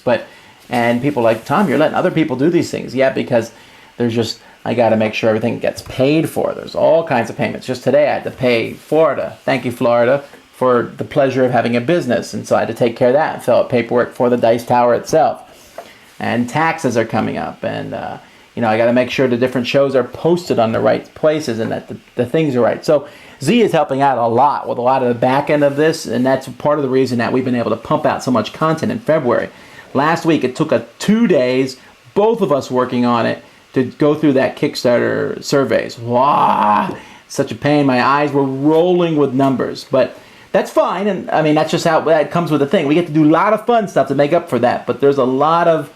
And people are like, Tom, you're letting other people do these things. Yeah, because I got to make sure everything gets paid for. There's all kinds of payments. Just today I had to pay Florida. Thank you, Florida, for the pleasure of having a business. And so I had to take care of that and fill out paperwork for the Dice Tower itself. And taxes are coming up. And, I got to make sure the different shows are posted on the right places and that the things are right. So Z is helping out a lot with a lot of the back end of this. And that's part of the reason that we've been able to pump out so much content in February. Last week, it took 2 days, both of us working on it, to go through that Kickstarter surveys. Wow, such a pain. My eyes were rolling with numbers. But that's fine. And, I mean, that's just how that comes with the thing. We get to do a lot of fun stuff to make up for that. But there's a lot of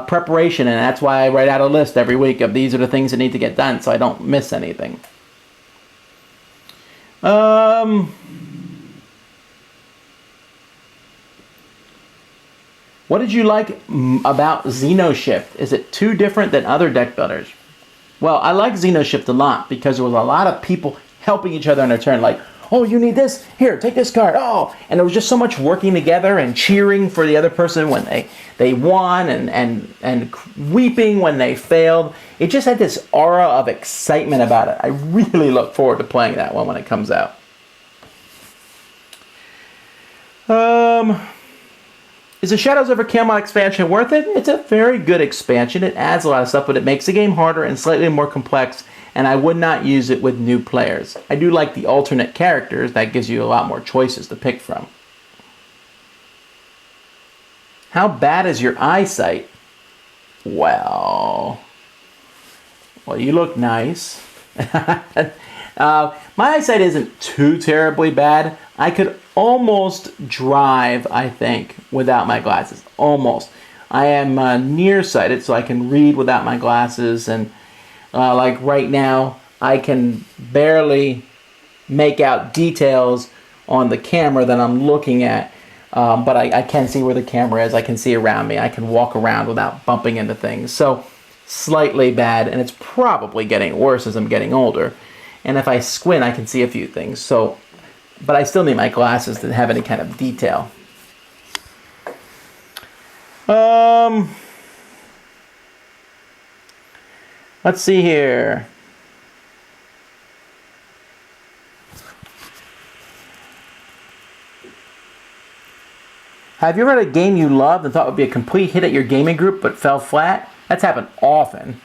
preparation, and that's why I write out a list every week of these are the things that need to get done so I don't miss anything. What did you like about Xenoshift? Is it too different than other deck builders? Well, I like Xenoshift a lot because there was a lot of people helping each other in their turn. Like, oh, you need this? Here, take this card. Oh, and there was just so much working together and cheering for the other person when they won and weeping when they failed. It just had this aura of excitement about it. I really look forward to playing that one when it comes out. Is the Shadows over Camelot expansion worth it? It's a very good expansion. It adds a lot of stuff, but it makes the game harder and slightly more complex, and I would not use it with new players. I do like the alternate characters. That gives you a lot more choices to pick from. How bad is your eyesight? Well, you look nice. My eyesight isn't too terribly bad. I could almost drive, I think, without my glasses. Almost. I am nearsighted, so I can read without my glasses. And like right now, I can barely make out details on the camera that I'm looking at. But I can see where the camera is. I can see around me. I can walk around without bumping into things. So slightly bad, and it's probably getting worse as I'm getting older. And if I squint, I can see a few things. So, but I still need my glasses to have any kind of detail. Let's see here. Have you ever had a game you loved and thought would be a complete hit at your gaming group but fell flat? That's happened often.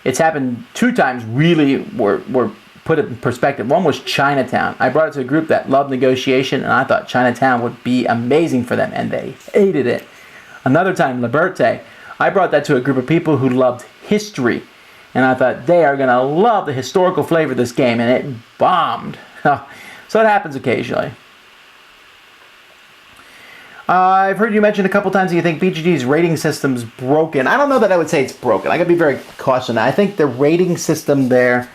It's happened 2 times really were put it in perspective. One was Chinatown. I brought it to a group that loved negotiation, and I thought Chinatown would be amazing for them, and they hated it. Another time, Liberte. I brought that to a group of people who loved history, and I thought they are going to love the historical flavor of this game, and it bombed. So it happens occasionally. I've heard you mention a couple times that you think BGG's rating system's broken. I don't know that I would say it's broken. I got to be very cautious. I think the rating system there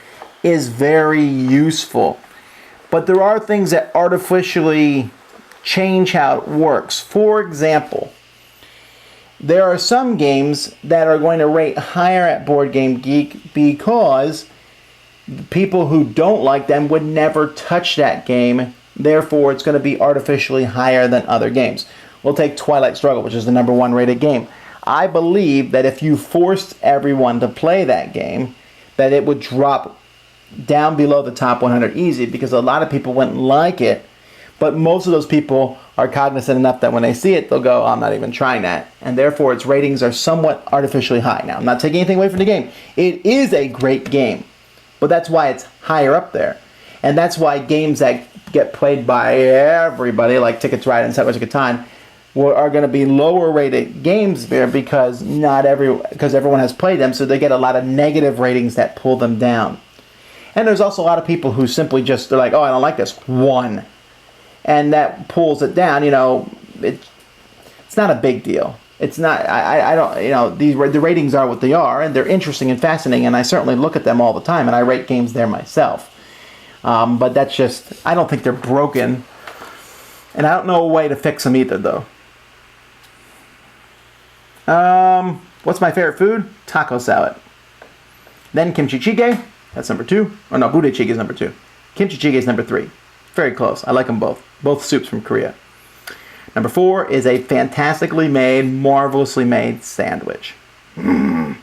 is very useful. But there are things that artificially change how it works. For example, there are some games that are going to rate higher at Board Game Geek because people who don't like them would never touch that game. Therefore, it's going to be artificially higher than other games. We'll take Twilight Struggle, which is the #1 rated game. I believe that if you forced everyone to play that game, that it would drop down below the top 100 easy, because a lot of people wouldn't like it. But most of those people are cognizant enough that when they see it, they'll go, oh, I'm not even trying that. And therefore, its ratings are somewhat artificially high. Now, I'm not taking anything away from the game. It is a great game. But that's why it's higher up there. And that's why games that get played by everybody, like Ticket to Ride and Settlers of Catan, are going to be lower rated games there because everyone has played them, so they get a lot of negative ratings that pull them down. And there's also a lot of people who simply they're like, oh, I don't like this one. And that pulls it down. It's not a big deal. It's not, I don't, the ratings are what they are, and they're interesting and fascinating, and I certainly look at them all the time, and I rate games there myself. But that's just, I don't think they're broken, and I don't know a way to fix them either, though. What's my favorite food? Taco salad. Then kimchi jjigae. That's number 2. Oh no, budae jjigae is number 2. Kimchi jjigae is number 3. Very close. I like them both. Both soups from Korea. Number 4 is a fantastically made, marvelously made sandwich. Number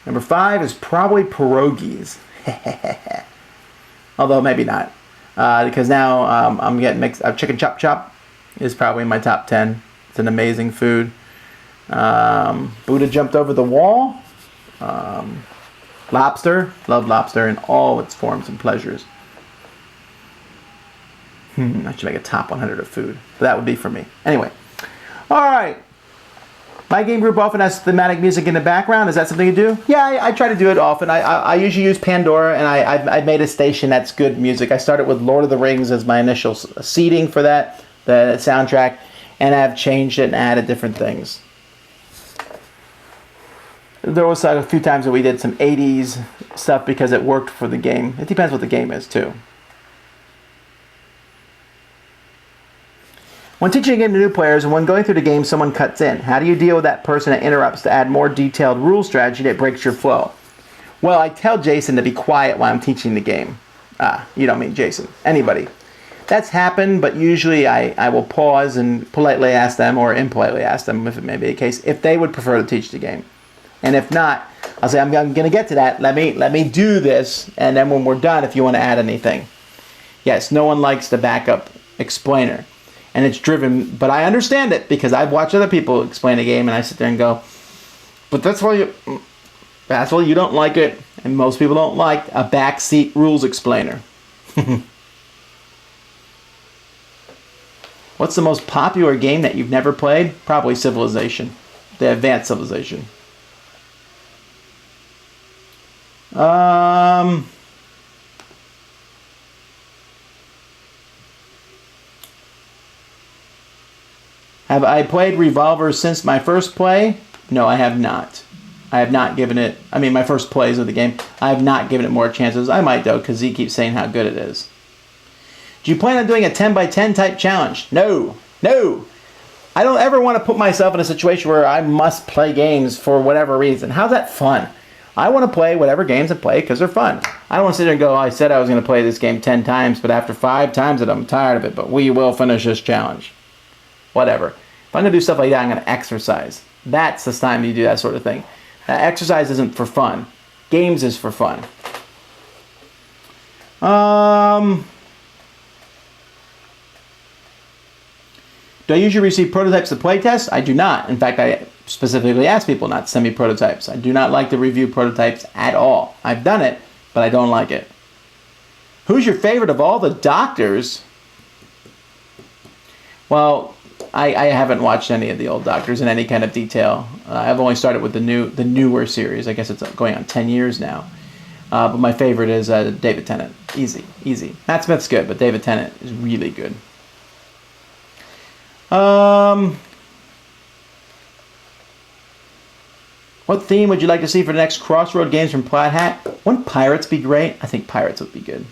5 is probably pierogies. Although maybe not. Because now I'm getting mixed. Chicken chop chop is probably in my top 10. It's an amazing food. Buddha jumped over the wall. Lobster. Love lobster in all its forms and pleasures. I should make a top 100 of food. But that would be for me. Anyway. Alright. My game group often has thematic music in the background. Is that something you do? Yeah, I try to do it often. I usually use Pandora, and I've made a station that's good music. I started with Lord of the Rings as my initial seeding for that, the soundtrack, and I've changed it and added different things. There was a few times that we did some 80s stuff because it worked for the game. It depends what the game is, too. When teaching a game to new players and when going through the game, someone cuts in. How do you deal with that person that interrupts to add more detailed rule strategy that breaks your flow? Well, I tell Jason to be quiet while I'm teaching the game. You don't mean Jason. Anybody. That's happened, but usually I will pause and politely ask them, or impolitely ask them, if it may be the case, if they would prefer to teach the game. And if not, I'll say, I'm going to get to that. Let me do this, and then when we're done, if you want to add anything. Yes, no one likes the backup explainer. And it's driven, but I understand it because I've watched other people explain a game, and I sit there and go, but that's why you don't like it, and most people don't like a backseat rules explainer. What's the most popular game that you've never played? Probably Civilization, the Advanced Civilization. Have I played Revolver since my first play? No, I have not. I have not given it, my first plays of the game, I have not given it more chances. I might, though, because Z keeps saying how good it is. Do you plan on doing a 10 by 10 type challenge? No. I don't ever want to put myself in a situation where I must play games for whatever reason. How's that fun? I want to play whatever games I play because they're fun. I don't want to sit there and go, I said I was going to play this game 10 times, but after 5 times I'm tired of it, but we will finish this challenge. Whatever. If I'm going to do stuff like that, I'm going to exercise. That's the time you do that sort of thing. Exercise isn't for fun. Games is for fun. Do I usually receive prototypes to playtest? I do not. In fact, I specifically ask people not to send me prototypes. I do not like to review prototypes at all. I've done it, but I don't like it. Who's your favorite of all the Doctors? Well, I haven't watched any of the old Doctors in any kind of detail. I've only started with the newer series. I guess it's going on 10 years now. But my favorite is David Tennant. Easy. Matt Smith's good, but David Tennant is really good. What theme would you like to see for the next Crossroad games from Plaid Hat? Wouldn't Pirates be great? I think Pirates would be good.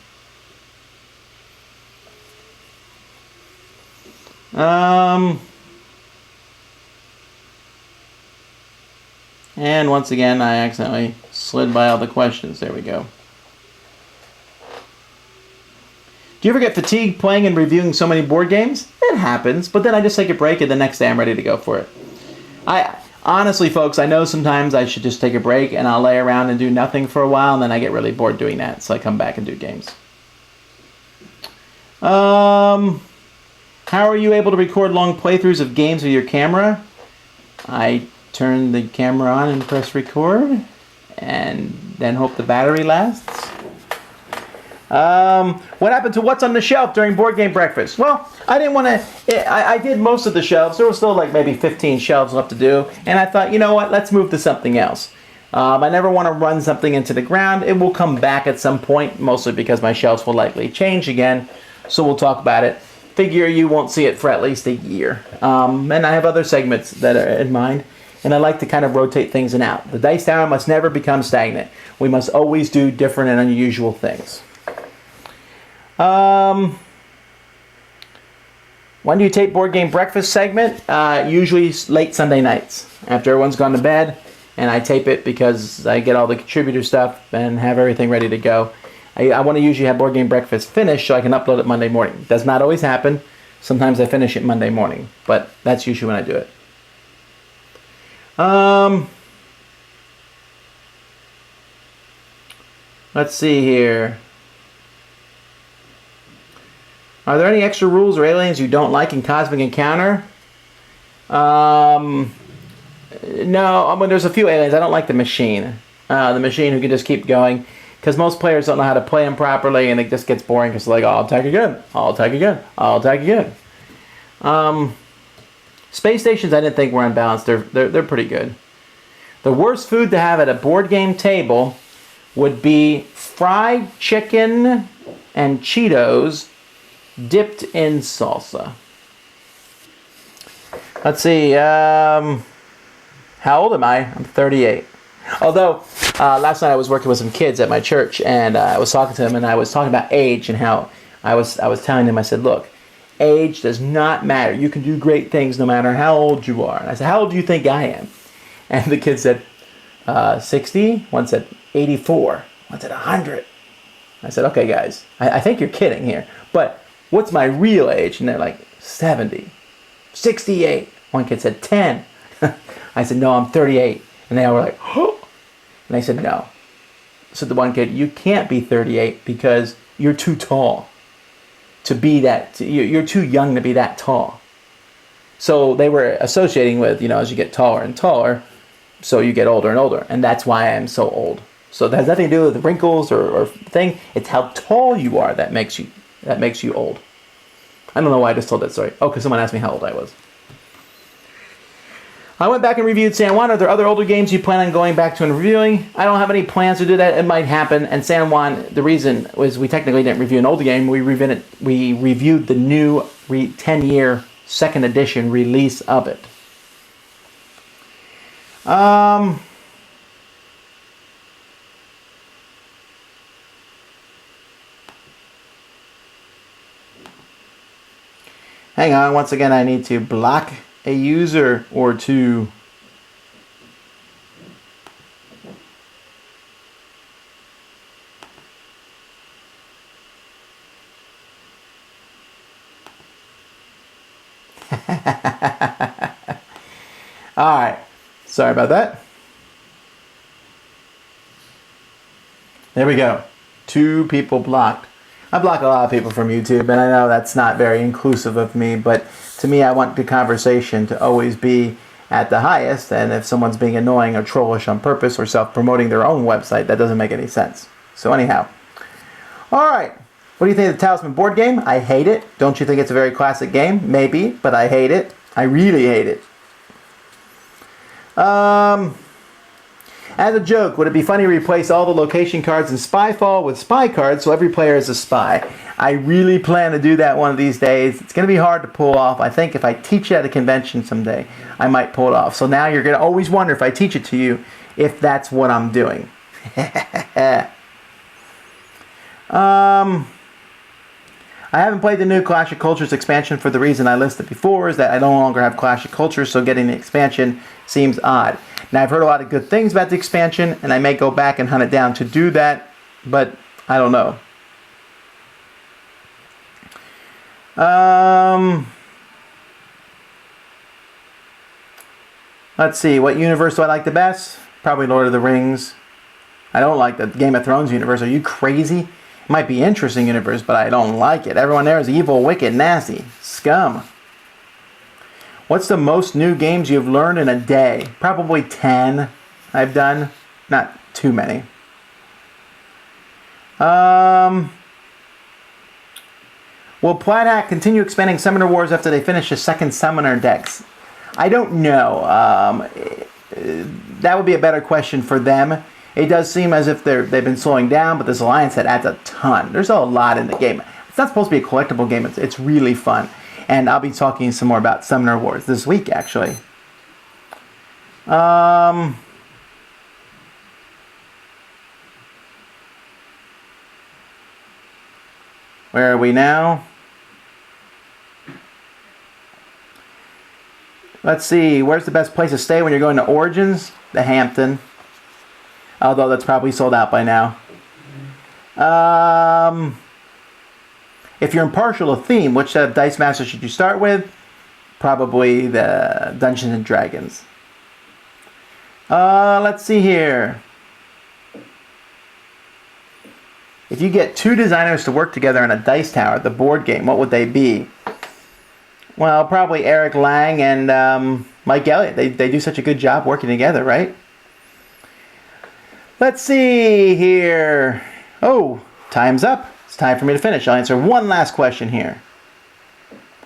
And once again, I accidentally slid by all the questions. There we go. Do you ever get fatigued playing and reviewing so many board games? It happens, but then I just take a break and the next day I'm ready to go for it. Honestly, folks, I know sometimes I should just take a break and I'll lay around and do nothing for a while, and then I get really bored doing that, so I come back and do games. How are you able to record long playthroughs of games with your camera? I turn the camera on and press record, and then hope the battery lasts. What happened to what's on the shelf during board game breakfast? Well, I didn't want to. I did most of the shelves. There was still like maybe 15 shelves left to do, and I thought, you know what? Let's move to something else. I never want to run something into the ground. It will come back at some point, mostly because my shelves will likely change again. So we'll talk about it. Figure you won't see it for at least a year. And I have other segments that are in mind, and I like to kind of rotate things in out. The Dice Tower must never become stagnant. We must always do different and unusual things. When do you tape board game breakfast segment? Usually late Sunday nights after everyone's gone to bed, and I tape it because I get all the contributor stuff and have everything ready to go. I want to usually have board game breakfast finished so I can upload it Monday morning. Does not always happen. Sometimes I finish it Monday morning, but that's usually when I do it. Let's see here. Are there any extra rules or aliens you don't like in Cosmic Encounter? No, I mean, there's a few aliens. I don't like the machine. The machine who can just keep going. Because most players don't know how to play them properly, and it just gets boring because like, oh, I'll attack again. I'll attack again. I'll attack again. Space stations I didn't think were unbalanced. They're pretty good. The worst food to have at a board game table would be fried chicken and Cheetos dipped in salsa. Let's see. How old am I? I'm 38. Although, last night I was working with some kids at my church, and I was talking to them, and I was talking about age and how I was telling them, I said, look, age does not matter. You can do great things no matter how old you are. And I said, how old do you think I am? And the kid said, 60. One said, 84. One said, 100. I said, okay, guys, I think you're kidding here. But what's my real age? And they're like, 70. 68. One kid said, 10. I said, no, I'm 38. And they all were like, oh. And I said, no. So the one kid, you can't be 38 because you're too tall to be that. You're too young to be that tall. So they were associating with, as you get taller and taller, so you get older and older. And that's why I'm so old. So that has nothing to do with the wrinkles or thing. It's how tall you are that makes you old. I don't know why I just told that story. Oh, because someone asked me how old I was. I went back and reviewed San Juan. Are there other older games you plan on going back to and reviewing? I don't have any plans to do that. It might happen. And San Juan, the reason was we technically didn't review an older game. We reviewed the new 10-year second edition release of it. Hang on. Once again, I need to block a user or two. All right. Sorry about that. There we go. 2 people blocked. I block a lot of people from YouTube, and I know that's not very inclusive of me, but to me, I want the conversation to always be at the highest, and if someone's being annoying or trollish on purpose or self-promoting their own website, that doesn't make any sense. So anyhow. All right. What do you think of the Talisman board game? I hate it. Don't you think it's a very classic game? Maybe, but I hate it. I really hate it. As a joke, would it be funny to replace all the location cards in Spyfall with spy cards so every player is a spy? I really plan to do that one of these days. It's going to be hard to pull off. I think if I teach it at a convention someday, I might pull it off. So now you're going to always wonder if I teach it to you if that's what I'm doing. I haven't played the new Clash of Cultures expansion for the reason I listed before, is that I no longer have Clash of Cultures, so getting the expansion seems odd. Now, I've heard a lot of good things about the expansion, and I may go back and hunt it down to do that, but I don't know. Let's see, what universe do I like the best? Probably Lord of the Rings. I don't like the Game of Thrones universe. Are you crazy? It might be interesting universe, but I don't like it. Everyone there is evil, wicked, nasty. Scum. What's the most new games you've learned in a day? Probably 10 I've done. Not too many. Will Plaid Hat continue expanding Summoner Wars after they finish the second Summoner decks? I don't know. That would be a better question for them. It does seem as if they've been slowing down, but this alliance set adds a ton. There's a lot in the game. It's not supposed to be a collectible game. It's really fun. And I'll be talking some more about Summoner Wars this week, actually. Where are we now? Let's see. Where's the best place to stay when you're going to Origins? The Hampton. Although that's probably sold out by now. If you're impartial to theme, which set of Dice Master should you start with? Probably the Dungeons and Dragons. Let's see here. If you get two designers to work together on a dice tower, the board game, what would they be? Well, probably Eric Lang and Mike Elliott. They do such a good job working together, right? Let's see here. Oh, time's up. It's time for me to finish. I'll answer one last question here.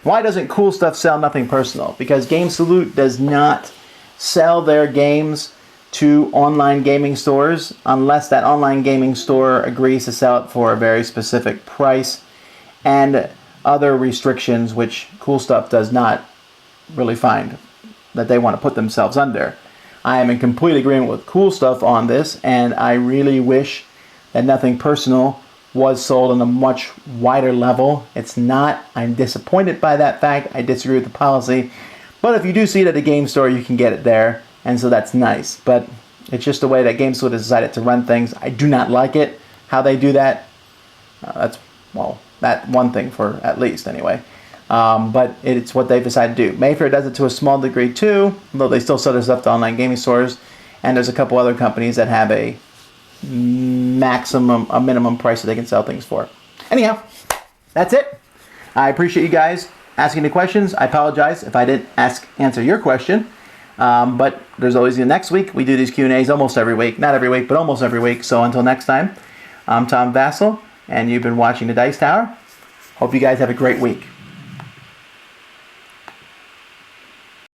Why doesn't Cool Stuff sell Nothing Personal? Because Game Salute does not sell their games to online gaming stores unless that online gaming store agrees to sell it for a very specific price and other restrictions which Cool Stuff does not really find that they want to put themselves under. I am in complete agreement with Cool Stuff on this, and I really wish that Nothing Personal was sold on a much wider level. It's not. I'm disappointed by that fact. I disagree with the policy. But if you do see it at a game store, you can get it there, and so that's nice. But it's just the way that Game Salute has decided to run things. I do not like it, how they do that. That's, well, that one thing for at least, anyway. But it's what they've decided to do. Mayfair does it to a small degree too, though they still sell their stuff to online gaming stores. And there's a couple other companies that have a minimum price that they can sell things for. Anyhow, that's it. I appreciate you guys asking the questions. I apologize if I didn't answer your question. But there's always the next week. We do these Q&As almost every week. Not every week, but almost every week. So until next time, I'm Tom Vassell, and you've been watching The Dice Tower. Hope you guys have a great week.